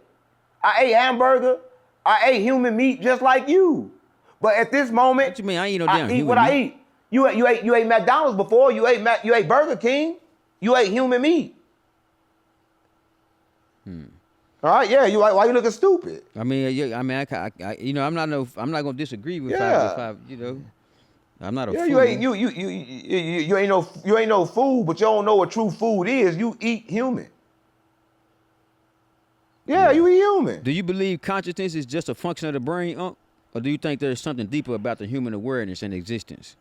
A: I ate hamburger. I ate human meat just like you. But at this moment,
C: what you mean? I ain't no damn
A: eat what I eat. You ate McDonald's before. You ate Burger King. You ate human meat. All right, yeah. Why you looking stupid?
C: I mean, I'm not gonna disagree with. I'm not a fool.
A: You ain't no fool, but you don't know what true food is. You eat human. Yeah, you eat human.
C: Do you believe consciousness is just a function of the brain, or do you think there's something deeper about the human awareness and existence?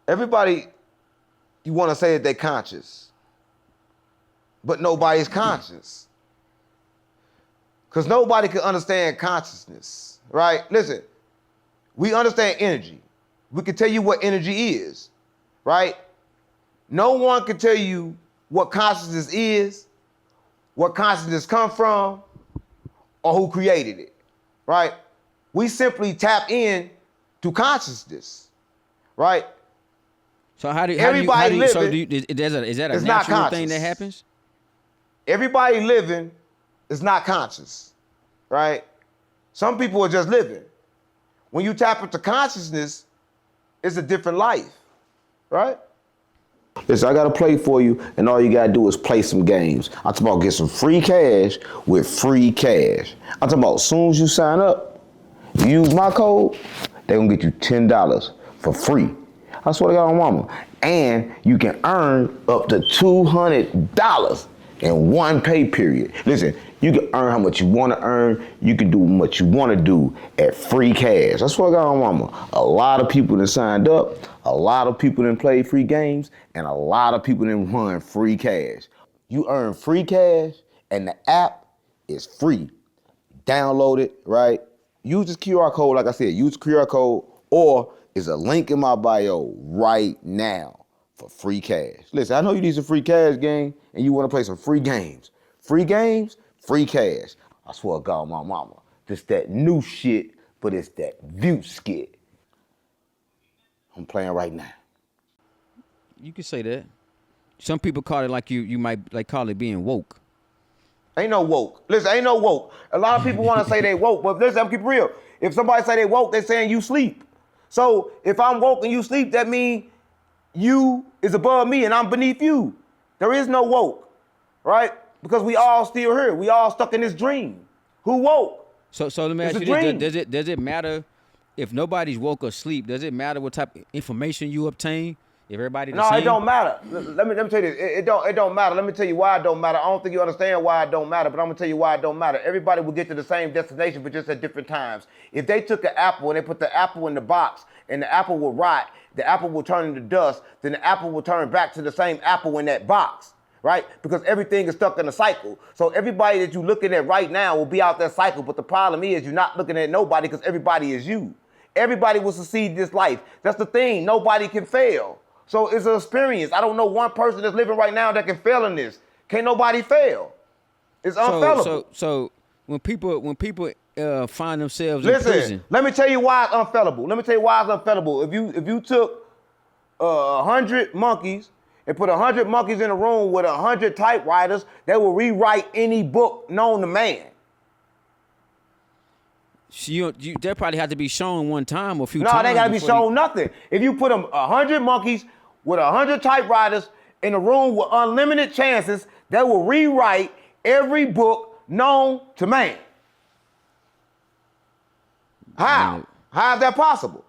A: Everybody, you want to say that they're conscious. But nobody's conscious. Because nobody can understand consciousness, right? Listen, we understand energy. We can tell you what energy is, right? No one can tell you what consciousness is, what consciousness come from, or who created it, right? We simply tap in to consciousness, right?
C: So is that a natural thing that happens?
A: Everybody living is not conscious, right? Some people are just living. When you tap into consciousness, it's a different life, right? Listen, I got a play for you, and all you gotta do is play some games. I'm talking about get some free cash with free cash. I'm talking about as soon as you sign up, you use my code, they're gonna get you $10 for free. I swear to God on mama. And you can earn up to $200 in one pay period. Listen, you can earn how much you want to earn. You can do what you want to do at free cash. I swear to God on mama. A lot of people that signed up, a lot of people that played free games, and a lot of people that won free cash. You earn free cash, and the app is free. Download it, right? Use this QR code, like I said, use the QR code, or is a link in my bio right now for free cash. Listen, I know you need some free cash, gang, and you want to play some free games. Free games, free cash. I swear to God, my mama. This that new shit, but it's that view skit. I'm playing right now.
C: You can say that. Some people call it like you might like call it being woke.
A: Ain't no woke. Listen, ain't no woke. A lot of people want to say they woke, but listen, I'm keep it real. If somebody say they woke, they saying you sleep. So if I'm woke and you sleep, that means you is above me and I'm beneath you. There is no woke, right? Because we all still here. We all stuck in this dream. Who woke?
C: So let me
A: It's
C: ask
A: a
C: you
A: dream.
C: this: does it matter if nobody's woke or sleep? Does it matter what type of information you obtain? If everybody the
A: No,
C: same?
A: it don't matter. Let me tell you this. It don't matter. Let me tell you why it don't matter. I don't think you understand why it don't matter, but I'm gonna tell you why it don't matter. Everybody will get to the same destination, but just at different times. If they took an apple and they put the apple in the box and the apple will rot, the apple will turn into dust, then the apple will turn back to the same apple in that box, right? Because everything is stuck in a cycle. So everybody that you're looking at right now will be out that cycle, but the problem is you're not looking at nobody because everybody is you. Everybody will succeed this life. That's the thing. Nobody can fail. So it's an experience. I don't know one person that's living right now that can fail in this. Can't nobody fail. It's unfailable.
C: So when people find themselves in
A: Listen,
C: prison,
A: let me tell you why it's unfailable. Let me tell you why it's unfailable. If you took 100 monkeys and put 100 monkeys in a room with 100 typewriters, they will rewrite any book known to man.
C: that probably had to be shown one time or a few
A: No,
C: times.
A: they gotta be
C: before
A: shown nothing. If you put them 100 monkeys with 100 typewriters in a room with unlimited chances, they will rewrite every book known to man. How? How is that possible?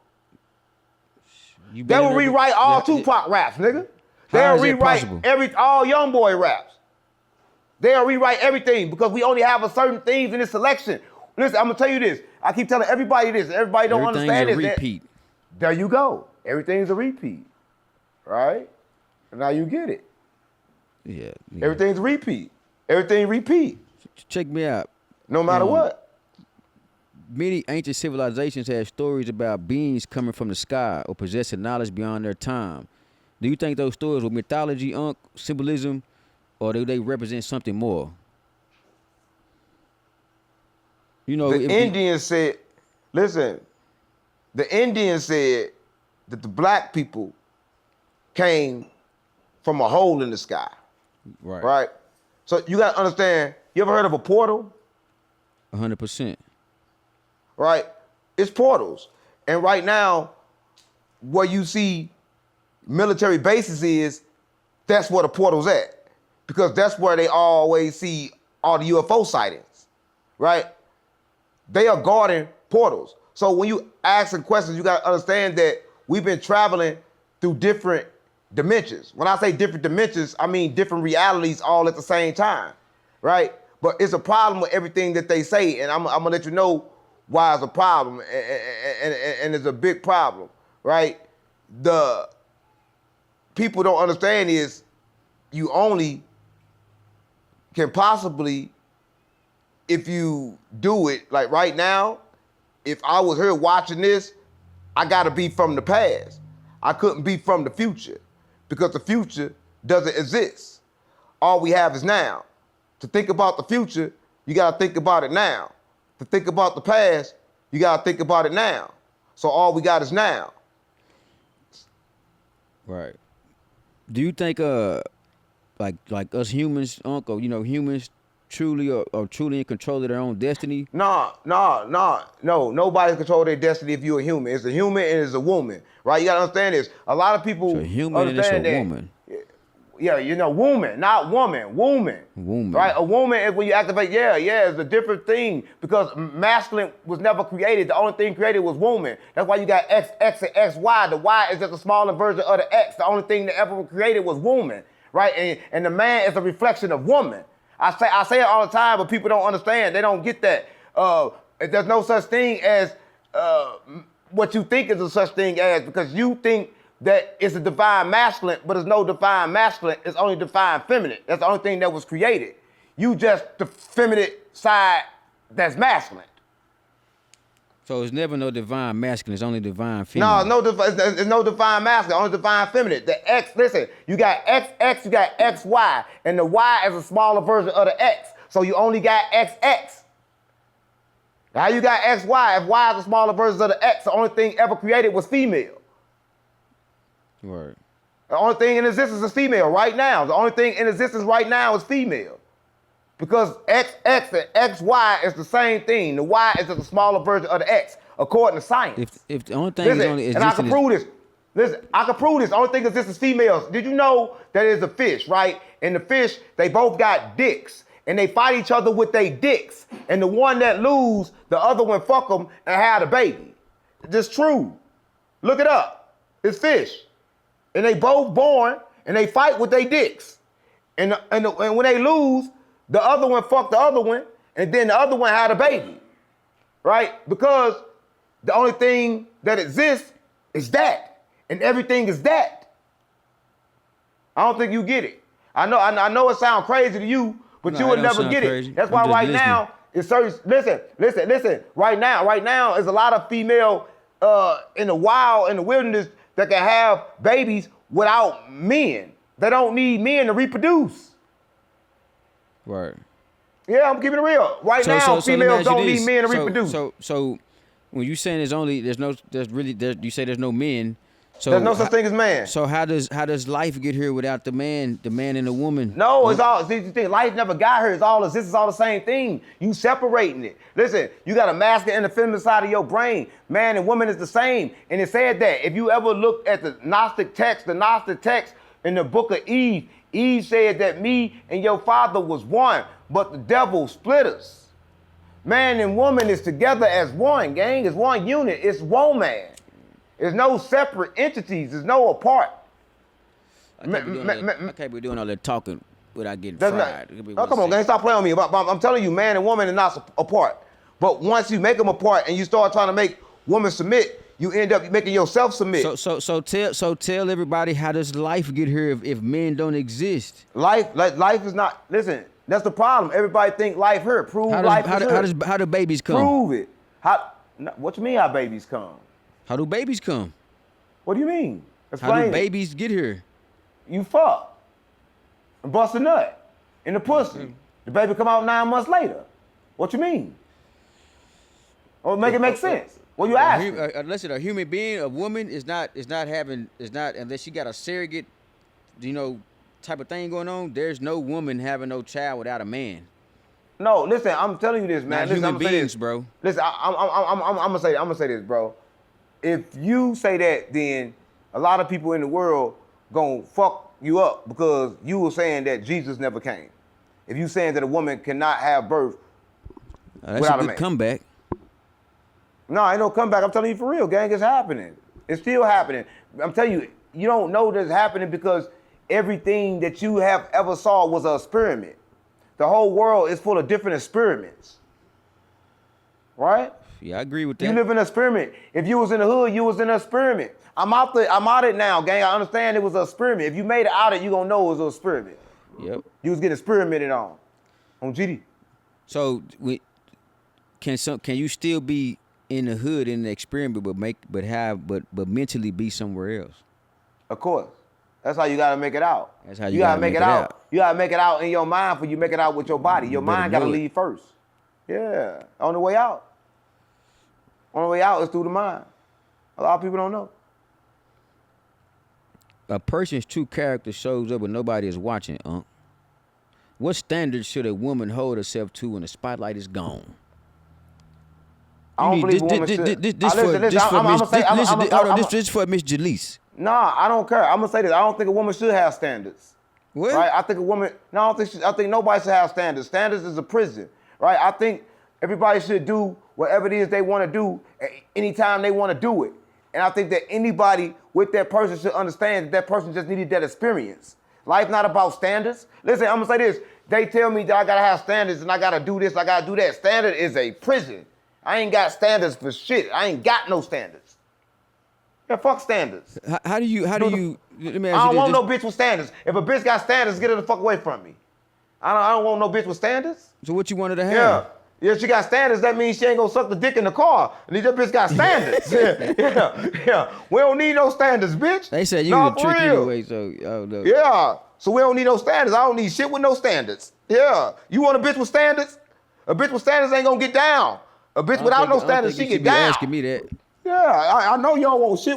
C: You
A: They
C: been
A: will
C: in there-
A: rewrite all
C: Yeah,
A: Tupac raps, nigga.
C: How
A: They'll
C: is that
A: rewrite
C: possible?
A: all Young Boy raps. They'll rewrite everything because we only have a certain things in this selection. Listen, I'm gonna tell you this. I keep telling everybody this. Everybody don't
C: Everything's
A: understand
C: a
A: this.
C: repeat.
A: There you go. Everything's a repeat, right? Now you get it.
C: Yeah.
A: Everything's a repeat. Everything repeat,
C: Check me out.
A: no matter what.
C: Many ancient civilizations had stories about beings coming from the sky or possessing knowledge beyond their time. Do you think those stories were mythology, symbolism, or do they represent something more? You know,
A: The Indians said, listen, the Indians said that the black people came from a hole in the sky,
C: right,
A: right? So you gotta understand, you ever heard of a portal?
C: 100%.
A: Right? It's portals. And right now, where you see military bases is, that's where the portal's at. Because that's where they always see all the UFO sightings, right? They are guarding portals. So when you asking questions, you gotta understand that we've been traveling through different dimensions. When I say different dimensions, I mean different realities all at the same time, right? But it's a problem with everything that they say, and I'm gonna let you know why it's a problem, and it's a big problem, right? The people don't understand is you only can possibly, if you do it, like right now, if I was here watching this, I gotta be from the past. I couldn't be from the future because the future doesn't exist. All we have is now. To think about the future, you gotta think about it now. To think about the past, you gotta think about it now. So all we got is now.
C: Right. Do you think like us humans, Uncle, humans truly are truly in control of their own destiny?
A: No, nobody's control their destiny if you're a human. It's a human and it's a woman, right? You gotta understand this. A lot of people
C: So a human and it's a woman.
A: Yeah, woman, not woman, woman.
C: Woman.
A: Right? A woman is when you activate, it's a different thing because masculine was never created. The only thing created was woman. That's why you got X, X, and XY. The Y is just a smaller version of the X. The only thing that ever created was woman, right? And the man is a reflection of woman. I say it all the time, but people don't understand. They don't get that. There's no such thing as what you think is a such thing as, because you think that it's a divine masculine, but there's no divine masculine. It's only divine feminine. That's the only thing that was created. You just the feminine side that's masculine.
C: So it's never no divine masculine. It's only divine feminine.
A: No, there's no divine masculine, only divine feminine. The X, listen, you got XX, you got XY, and the Y is a smaller version of the X. So you only got XX. Now you got XY. If Y is a smaller version of the X, the only thing ever created was female.
C: Right.
A: The only thing in existence is female right now. The only thing in existence right now is female. Because XX and XY is the same thing. The Y is just a smaller version of the X, according to science.
C: If the only thing
A: Listen,
C: is only
A: and I can prove this. Listen, I can prove this. The only thing is this is females. Did you know that it's a fish, right? And the fish, they both got dicks. And they fight each other with their dicks. And the one that lose, the other one fuck them and have a baby. It's true. Look it up. It's fish. And they both born and they fight with their dicks. And when they lose, the other one fucked the other one, and then the other one had a baby, right? Because the only thing that exists is that, and everything is that. I don't think you get it. I know it sounds crazy to you, but you would never get it. That's why right now it's certain. Listen. Right now, there's a lot of female in the wild, in the wilderness, that can have babies without men. They don't need men to reproduce.
C: Right.
A: Yeah, I'm keeping it real. Right now, females don't need men to reproduce.
C: So when you saying you say there's no men. So
A: there's no such thing as man.
C: So how does life get here without the man and the woman?
A: No, it's all. See, the thing, life never got here. This is all the same thing. You separating it. Listen, you got a masculine and a feminine side of your brain. Man and woman is the same. And it said that if you ever look at the Gnostic text in the book of Eve, Eve said that me and your father was one, but the devil split us. Man and woman is together as one, gang. It's one unit. It's one man. There's no separate entities. There's no apart.
C: I can't be doing all that talking without getting fried.
A: Oh, come on, gang. Stop playing with me. I'm telling you, man and woman are not apart. But once you make them apart and you start trying to make women submit, you end up making yourself submit.
C: So tell everybody, how does life get here if men don't exist?
A: Life is not. Listen, that's the problem. Everybody think life here.
C: How do babies come?
A: Prove it. What you mean how babies come?
C: How do babies come?
A: What do you mean? Explain.
C: How do babies get here?
A: You fuck and bust a nut in the pussy. The baby come out 9 months later. What you mean? Or make it make sense. What you asking?
C: Unless it's a human being, a woman is not unless she got a surrogate, type of thing going on. There's no woman having no child without a man.
A: No, listen, I'm telling you this, man.
C: Not human beings, bro.
A: Listen, I'm gonna say this, bro. If you say that, then a lot of people in the world gonna fuck you up because you were saying that Jesus never came. If you saying that a woman cannot have birth without a man.
C: Comeback.
A: No, ain't no comeback. I'm telling you for real, gang. It's happening. It's still happening. I'm telling you, you don't know that it's happening because everything that you have ever saw was an experiment. The whole world is full of different experiments. Right?
C: Yeah, I agree with that.
A: You live in an experiment. If you was in the hood, you was in an experiment. I'm out it now, gang. I understand it was an experiment. If you made it out it, you gonna know it was an experiment.
C: Yep.
A: You was getting experimented on GD.
C: So can you still be in the hood in the experiment, but mentally be somewhere else?
A: Of course. That's how you gotta make it out.
C: That's how you gotta make it out.
A: You gotta make it out in your mind before you make it out with your body. Your mind gotta leave first. Yeah. On the way out. On the way out is through the mind. A lot of people don't know.
C: A person's true character shows up when nobody is watching, What standards should a woman hold herself to when the spotlight is gone?
A: I don't believe a woman should.
C: This for Miss Jalise.
A: Nah, I don't care. I'm gonna say this. I don't think a woman should have standards.
C: What?
A: Right? I think a woman. No, I think nobody should have standards. Standards is a prison. Right? I think everybody should do whatever it is they want to do anytime they want to do it. And I think that anybody with that person should understand that person just needed that experience. Life not about standards. Listen, I'm gonna say this. They tell me that I gotta have standards and I gotta do this, I gotta do that. Standard is a prison. I ain't got standards for shit. I ain't got no standards. Yeah, fuck standards.
C: How do you? Let me ask you this.
A: I don't want no bitch with standards. If a bitch got standards, get her the fuck away from me. I don't want no bitch with standards.
C: So what you wanted to have?
A: Yeah, she got standards. That means she ain't gonna suck the dick in the car. And that bitch got standards. yeah. We don't need no standards, bitch.
C: They said you was a trick anyway, so I don't know.
A: Yeah, so we don't need no standards. I don't need shit with no standards. Yeah, you want a bitch with standards? A bitch with standards ain't gonna get down. A bitch without no standards, she get down.
C: Asking me that.
A: Yeah, I know you don't want shit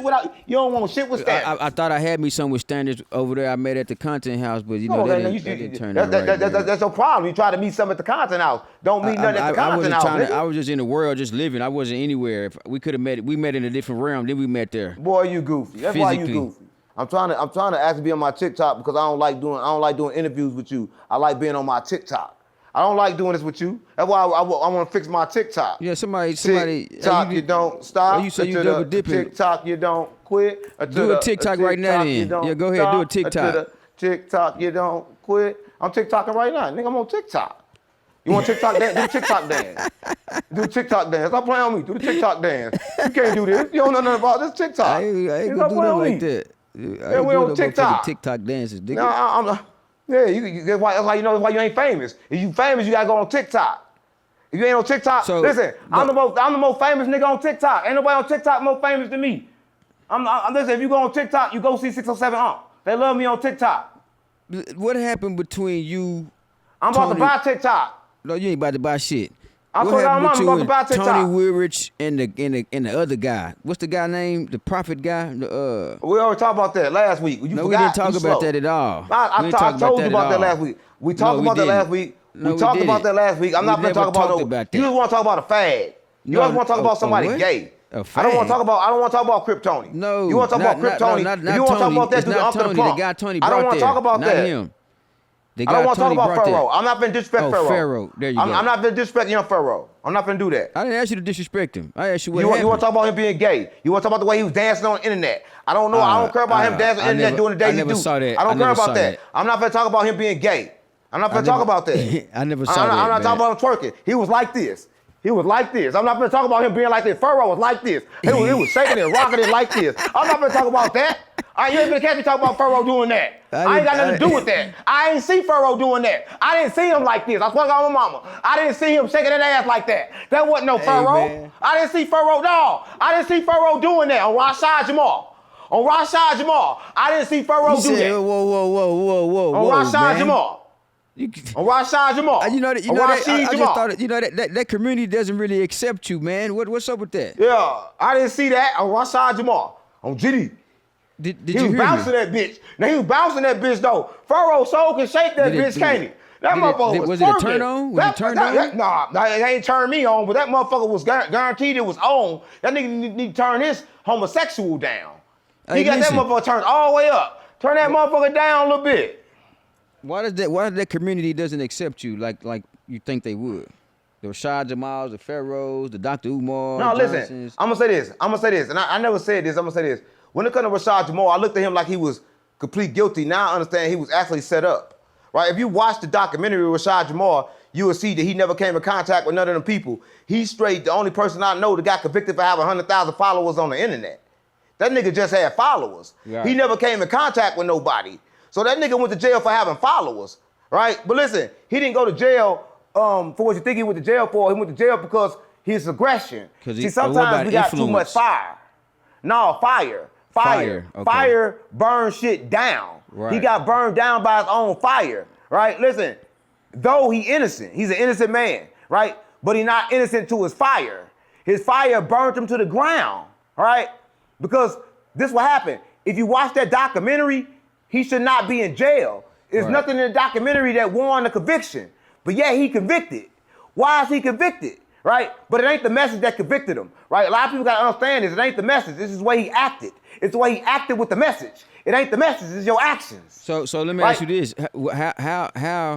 A: with standards.
C: I thought I had me some with standards over there. I met at the content house, but you know
A: Okay,
C: that
A: now
C: didn't turn out right.
A: that's your problem. You try to meet something at the content house. Don't meet nothing at the content house.
C: I was just in the world, just living. I wasn't anywhere. If we could have met, we met in a different realm. Then we met there.
A: Boy, you goofy. That's why you goofy. I'm trying to ask to be on my TikTok because I don't like doing interviews with you. I like being on my TikTok. I don't like doing this with you. That's why I want to fix my TikTok.
C: Yeah, somebody.
A: TikTok, you don't stop.
C: You say you double dipping.
A: TikTok, you don't quit.
C: Do a TikTok right now, then. Yeah, go ahead, do a TikTok.
A: TikTok, you don't quit. I'm TikToking right now, nigga. I'm on TikTok. You want TikTok dance? Do the TikTok dance. Do the TikTok dance. Stop playing on me. Do the TikTok dance. You can't do this. You don't know nothing about this TikTok.
C: I ain't gonna do that like that.
A: Yeah, we on TikTok.
C: TikTok dances, nigga.
A: No, I'm. Yeah, that's why you know why you ain't famous. If you famous, you gotta go on TikTok. If you ain't on TikTok, listen, I'm the most famous nigga on TikTok. Ain't nobody on TikTok more famous than me. Listen, if you go on TikTok, you go see 607 They love me on TikTok.
C: What happened between you?
A: I'm about to buy TikTok.
C: No, you ain't about to buy shit.
A: I'm about to buy TikTok.
C: Tony Woodrich and the other guy. What's the guy name? The prophet guy?
A: We already talked about that last week.
C: We didn't talk about that at all.
A: I told you about that last week. We talked about that last week. We talked about that last week. I'm not going to talk about that. You just want to talk about a fad. You always want to talk about somebody gay. I don't want to talk about Kryptoni.
C: No.
A: You want to talk about Kryptoni? If you want to talk about that, do the Uncle the Pump.
C: The guy Tony
A: I don't want to talk about
C: not
A: that.
C: Him.
A: I don't want to talk about Pharaoh. I'm not going to disrespect Pharaoh.
C: Pharaoh. There you go.
A: I'm not going to disrespect young Pharaoh. I'm not going to do that.
C: I didn't ask you to disrespect him. I asked you what
A: happened. You want to talk about him being gay. You want to talk about the way he was dancing on the internet. I don't know. I don't care about him dancing on the internet doing the Daisy Duke. I don't care about that. I'm not going to talk about him being gay. I'm not going to talk about that.
C: I never saw that,
A: I'm not talking about him twerking. He was like this. He was like this. I'm not going to talk about him being like this. Pharaoh was like this. He was shaking and rocking it like this. I'm not going to talk about that. You ain't gonna catch me talking about Pharaoh doing that. I ain't got nothing to do with that. I ain't see Pharaoh doing that. I didn't see him like this. I swear to God, my mama. I didn't see him shaking that ass like that. That wasn't no Pharaoh. Man. I didn't see Pharaoh, no. I didn't see Pharaoh doing that on Rashad Jamal. I didn't see Pharaoh do that.
C: Whoa.
A: On Rashad Jamal. On Rashad Jamal.
C: You know that. I just thought that community doesn't really accept you, man. What's up with that?
A: Yeah, I didn't see that on Rashad Jamal. On GD.
C: Did
A: he
C: you
A: was
C: hear
A: bouncing
C: me?
A: that bitch. Now he was bouncing that bitch though. Pharaoh soul can shake that bitch, can't he? That motherfucker was
C: it a turn on? Was it turned on?
A: Nah, it ain't turned me on, but that motherfucker was guaranteed it was on. That nigga need to turn his homosexual down. He got that motherfucker turned all the way up. Turn that motherfucker down a little bit.
C: Why that community doesn't accept you like you think they would? The Rashad Jamals, the Pharaohs, the Dr. Umar.
A: No, listen. I'm gonna say this. And I never said this. I'm gonna say this. When it comes to Rashad Jamal, I looked at him like he was complete guilty. Now I understand he was actually set up, right? If you watch the documentary of Rashad Jamal, you will see that he never came in contact with none of them people. He's straight the only person I know that got convicted for having 100,000 followers on the internet. That nigga just had followers. Yeah. He never came in contact with nobody. So that nigga went to jail for having followers, right? But listen, he didn't go to jail for what you think he went to jail for. He went to jail because his aggression. See, sometimes we got too much fire. No, fire. Okay. Fire burns shit down. Right. He got burned down by his own fire, right? Listen, though he innocent, he's an innocent man, right? But he's not innocent to his fire. His fire burned him to the ground, right? Because this what happened. If you watch that documentary, he should not be in jail. There's nothing in the documentary that warrant a conviction. But yeah, he convicted. Why is he convicted? Right? But it ain't the message that convicted him, right? A lot of people gotta understand this. It ain't the message. This is the way he acted. It's the way he acted with the message. It ain't the message. It's your actions.
C: So let me ask you this: How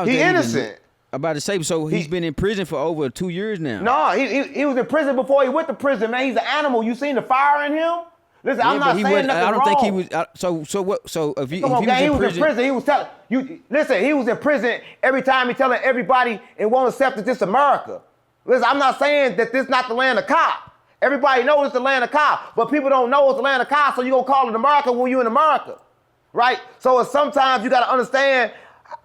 A: he innocent?
C: About to say, so he's been in prison for over 2 years now.
A: No, he was in prison before he went to prison, man. He's an animal. You seen the fire in him? Listen, I'm not saying nothing wrong. I don't think he was. So what? So if he was in prison, he was telling you. Listen, he was in prison every time. He telling everybody and won't accept that this America. Listen, I'm not saying that this not the land of cop. Everybody knows it's the land of cop, but people don't know it's the land of cop, so you gonna call it America when you in America, right? So sometimes you gotta understand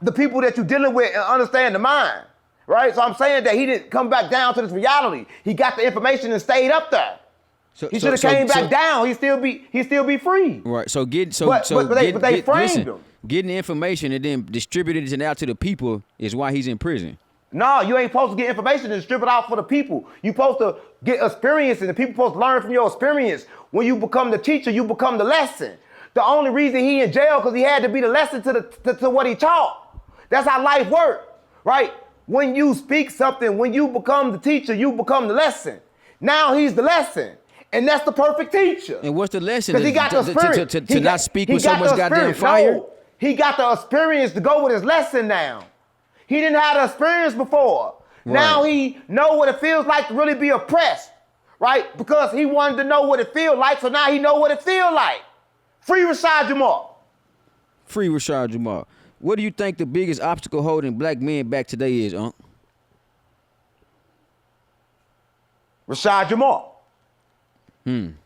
A: the people that you're dealing with and understand the mind, right? So I'm saying that he didn't come back down to this reality. He got the information and stayed up there. He should have came back down. He still be free.
C: Right. So they framed him. Getting the information and then distributing it out to the people is why he's in prison.
A: No, you ain't supposed to get information and distribute it out for the people. You supposed to get experience, and the people supposed to learn from your experience. When you become the teacher, you become the lesson. The only reason he in jail because he had to be the lesson to what he taught. That's how life works, right? When you speak something, when you become the teacher, you become the lesson. Now he's the lesson, and that's the perfect teacher.
C: And what's the lesson?
A: Because he got the experience.
C: To not speak with so much goddamn fire?
A: No, he got the experience to go with his lesson now. He didn't have the experience before. Right. Now he know what it feels like to really be oppressed, right? Because he wanted to know what it feels like, so now he know what it feels like. Free Rashad Jamal.
C: Free Rashad Jamal. What do you think the biggest obstacle holding black men back today is, Unc?
A: Rashad Jamal.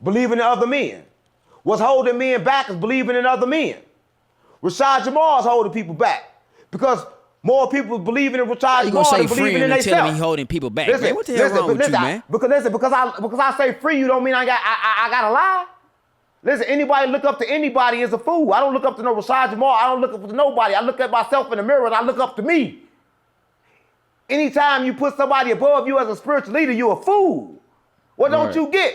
A: Believing in other men. What's holding men back is believing in other men. Rashad Jamal is holding people back because more people believing in Rashad Jamal than believing in themselves.
C: Telling me holding people back, man. What the hell wrong with you, man?
A: Because I say free, you don't mean I gotta lie. Listen, anybody look up to anybody is a fool. I don't look up to no Rashad Jamal. I don't look up to nobody. I look at myself in the mirror and I look up to me. Anytime you put somebody above you as a spiritual leader, you're a fool. What don't you get?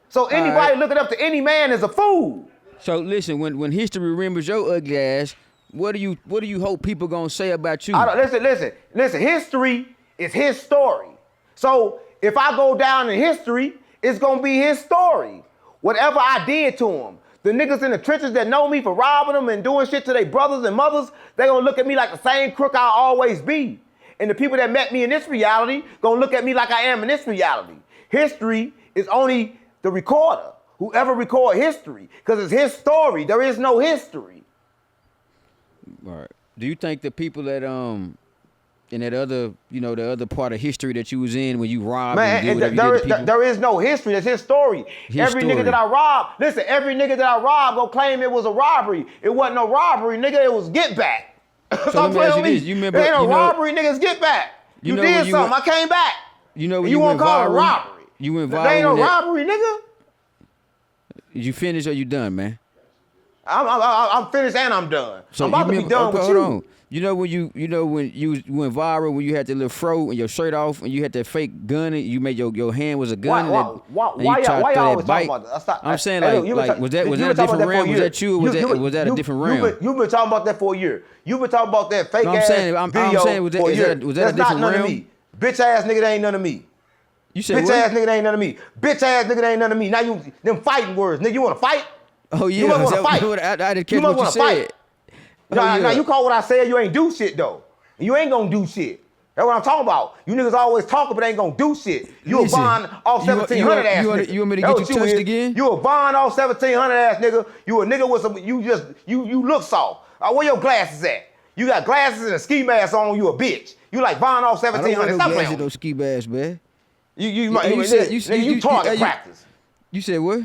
A: So anybody looking up to any man is a fool.
C: So listen, when history remembers your ugly ass, what do you hope people gonna say about you?
A: Listen. History is his story. So if I go down in history, it's gonna be his story. Whatever I did to him, the niggas in the trenches that know me for robbing them and doing shit to their brothers and mothers, they gonna look at me like the same crook I'll always be. And the people that met me in this reality gonna look at me like I am in this reality. History is only the recorder, whoever record history, because it's his story. There is no history.
C: All right. Do you think the people that in that other, the other part of history that you was in when you robbed and did whatever you did to people?
A: There is no history. That's his story. Every nigga that I robbed, every nigga that I robbed gonna claim it was a robbery. It wasn't no robbery, nigga. It was get back.
C: So let me ask you this. You remember?
A: It ain't a robbery, niggas. Get back. You did something. I came back.
C: You know when
A: you want to call it a robbery?
C: You went viral.
A: There ain't no robbery, nigga.
C: You finished or you done, man?
A: I'm finished and I'm done. So I'm about to be done with you. Hold on.
C: You know when you went viral when you had the little fro and your shirt off and you had that fake gun and you made your hand was a gun
A: why y'all always talking about that?
C: I'm saying was that a different realm? Was that you? Or was that a different realm?
A: You've been talking about that for a year. You've been talking about that fake ass video
C: I'm saying was that a different realm?
A: Bitch ass nigga, that ain't none of me.
C: You said
A: bitch ass nigga, that ain't none of me. Bitch ass nigga, that ain't none of me. Now you them fighting words, nigga. You want to fight?
C: Oh yeah,
A: you must want to fight.
C: I didn't catch what you said.
A: Now you call what I said. You ain't do shit though. You ain't gonna do shit. That's what I'm talking about. You niggas always talking, but ain't gonna do shit. You a bond off 1700 ass nigga.
C: You want me to get you touched again?
A: You a bond off 1700 ass nigga. You a nigga with some. You look soft. Where your glasses at? You got glasses and a ski mask on. You a bitch. You like bond off 1700.
C: Stop playing. Those ski masks, man.
A: You target practice.
C: You said what?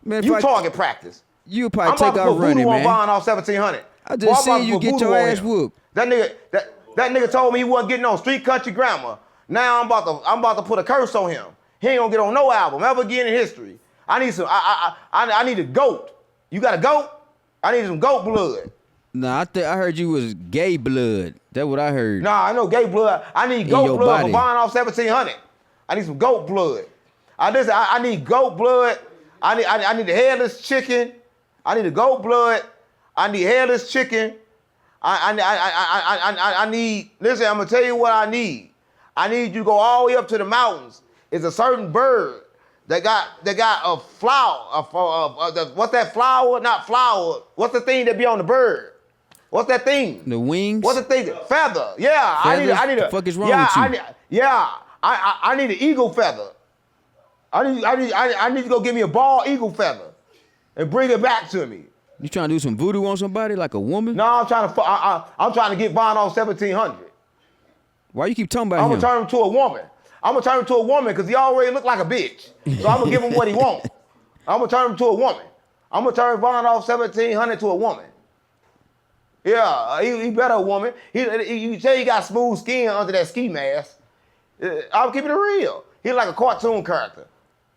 C: Man,
A: you target practice.
C: You probably take out running, man.
A: I'm bond off 1700.
C: I just seen you get your ass whooped.
A: That nigga told me he wasn't getting on Street Country Grammar. Now I'm about to put a curse on him. He ain't gonna get on no album ever again in history. I need some. I need a goat. You got a goat? I need some goat blood.
C: Nah, I heard you was gay blood. That's what I heard.
A: Nah, I know gay blood. I need goat blood for buying off 1700. I need some goat blood. I need goat blood. I need the hairless chicken. I need the goat blood. I need hairless chicken. I need. Listen, I'm gonna tell you what I need. I need you to go all the way up to the mountains. It's a certain bird that got a flower. What's that flower? Not flower. What's the thing that be on the bird? What's that thing?
C: The wings.
A: What's the thing? Feather. Yeah.
C: Feathers?
A: I need a.
C: The fuck is wrong with you?
A: I need an eagle feather. I need to go get me a bald eagle feather and bring it back to me.
C: You trying to do some voodoo on somebody like a woman?
A: No, I'm trying to get Von on 1700.
C: Why you keep talking about him?
A: I'm gonna turn him to a woman. I'm gonna turn him to a woman because he already look like a bitch. So I'm gonna give him what he want. I'm gonna turn him to a woman. I'm gonna turn Von off 1700 to a woman. Yeah, he better a woman. You say he got smooth skin under that ski mask. I'm keeping it real. He like a cartoon character.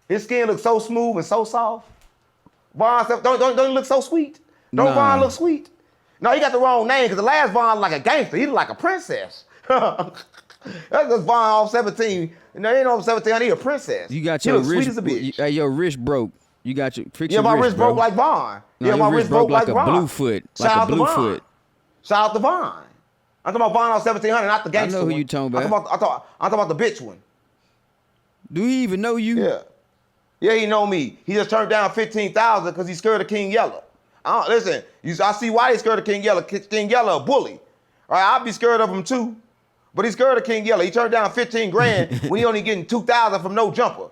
A: His skin looks so smooth and so soft. Von don't he look so sweet? Don't Von look sweet? No, he got the wrong name because the last Von like a gangster. He look like a princess. That's just Vaughn off 17. No, ain't no 17. I need a princess.
C: You got
A: She
C: your
A: look sweet
C: wrist.
A: as a bitch.
C: Your wrist broke. You got your fix
A: Yeah,
C: your
A: my
C: wrist,
A: wrist broke like Vaughn.
C: No,
A: Yeah,
C: your
A: my
C: wrist
A: wrist broke like
C: a
A: Vaughn.
C: blue foot.
A: Shout
C: Like
A: out
C: a
A: to
C: blue
A: Vaughn.
C: foot.
A: Shout out to Vaughn. I'm talking about Vaughn on 1700, not the gangster
C: who
A: one.
C: you talking about.
A: I'm talking about the bitch one.
C: Do he even know you?
A: Yeah. Yeah, he know me. He just turned down 15,000 because he's scared of King Yella. Listen, I see why he's scared of King Yella. King Yella a bully. All right, I'd be scared of him too. But he's scared of King Yella. He turned down 15 grand when he only getting 2,000 from no jumper.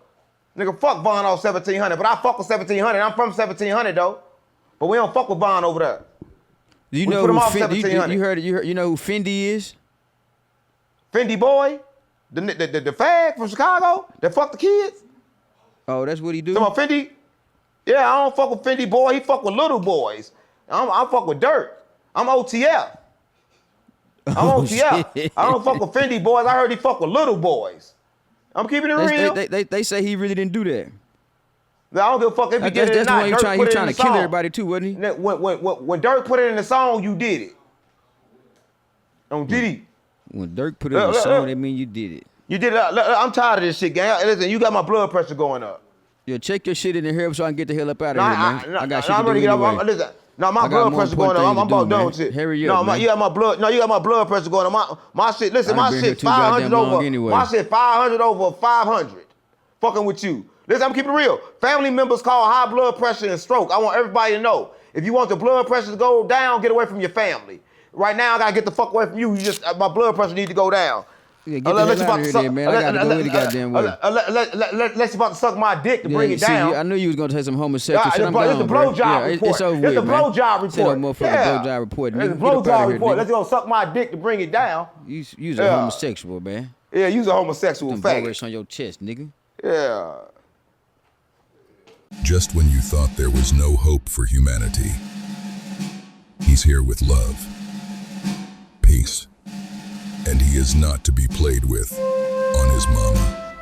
A: Nigga, fuck Vaughn off 1700. But I fuck with 1700. I'm from 1700 though. But we don't fuck with Vaughn over there.
C: Do you
A: We
C: know
A: put him
C: who
A: off
C: Fendi?
A: 1700.
C: You know who Fendi is?
A: Fendi boy, the fag from Chicago that fuck the kids.
C: Oh, that's what he do.
A: Talking about Fendi? Yeah, I don't fuck with Fendi boy. He fuck with little boys. I fuck with Dirt. I'm OTF. I'm OTF.
C: shit.
A: I don't fuck with Fendi boys. I heard he fuck with little boys. I'm keeping it real.
C: They say he really didn't do that.
A: I don't give a fuck if he did it or
C: That's the
A: not.
C: one he
A: Dirk
C: trying
A: put it in
C: to
A: the
C: kill
A: song.
C: everybody too, wasn't he?
A: When Dirk put it in the song, you did it. On Diddy.
C: When Dirk put it in the song, that mean you did it.
A: You did it. I'm tired of this shit, gang. Listen, you got my blood pressure going up.
C: Yo, check your shit in the hair so I can get the hell up out of here, man. I got shit
A: I'm
C: to
A: ready
C: do
A: to get
C: anyway.
A: up. Listen, no, my
C: I got
A: blood
C: more
A: pressure going up. I'm
C: important
A: about
C: things to do,
A: done
C: man.
A: with shit.
C: Hurry
A: no,
C: up, man.
A: you got my blood. No, you got my blood pressure going up. My shit. Listen,
C: I
A: my
C: done been here
A: shit
C: too goddamn
A: 500 over.
C: long anyway.
A: My shit 500 over 500. Fucking with you. Listen, I'm keeping it real. Family members call high blood pressure and stroke. I want everybody to know. If you want the blood pressure to go down, get away from your family. Right now, I gotta get the fuck away from you. My blood pressure need to go down.
C: Yeah, get the hell out of here, then, man. I got to go any goddamn way.
A: Let's about to suck my dick to bring it down.
C: I knew you was gonna say some homosexual shit. I'm
A: It's
C: gone,
A: the
C: bro.
A: blowjob report.
C: It's over
A: It's the
C: with, man.
A: blowjob report.
C: Send that motherfucking blowjob report.
A: It's the
C: Nigga, get up out
A: blowjob
C: of here,
A: report.
C: nigga.
A: Let's go suck my dick to bring it down.
C: You's a homosexual, man.
A: Yeah, you's a homosexual
C: Them
A: faggot.
C: virus on your chest, nigga.
A: Yeah.
E: Just when you thought there was no hope for humanity, he's here with love, peace, and he is not to be played with on his mama,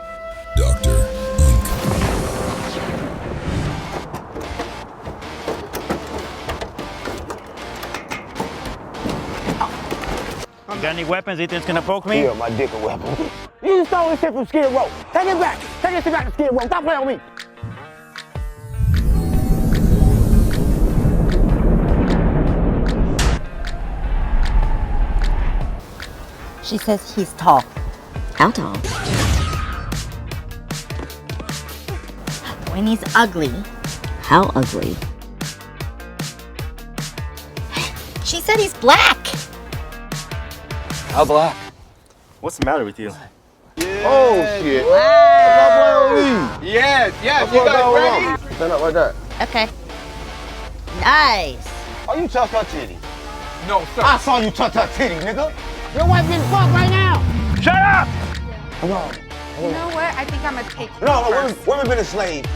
E: Dr. Unk.
F: You got any weapons you think's gonna poke me?
A: Yeah, my dick a weapon. You stole this shit from Skid Row. Take it back. Take this shit back to Skid Row. Stop playing with me.
G: She says he's tall. How tall? When he's ugly. How ugly? She said he's black.
F: How black? What's the matter with you?
A: Oh, shit.
G: Wow.
A: Stop playing with me.
B: Yes, you got it ready?
A: Stand up right there.
G: Okay. Nice.
A: Oh, you touched her titty.
B: No, sir.
A: I saw you touch her titty, nigga. Your wife getting fucked right now.
F: Shut up!
A: Come on.
H: You know what? I think I'm gonna take you
A: No,
H: first.
A: women been enslaved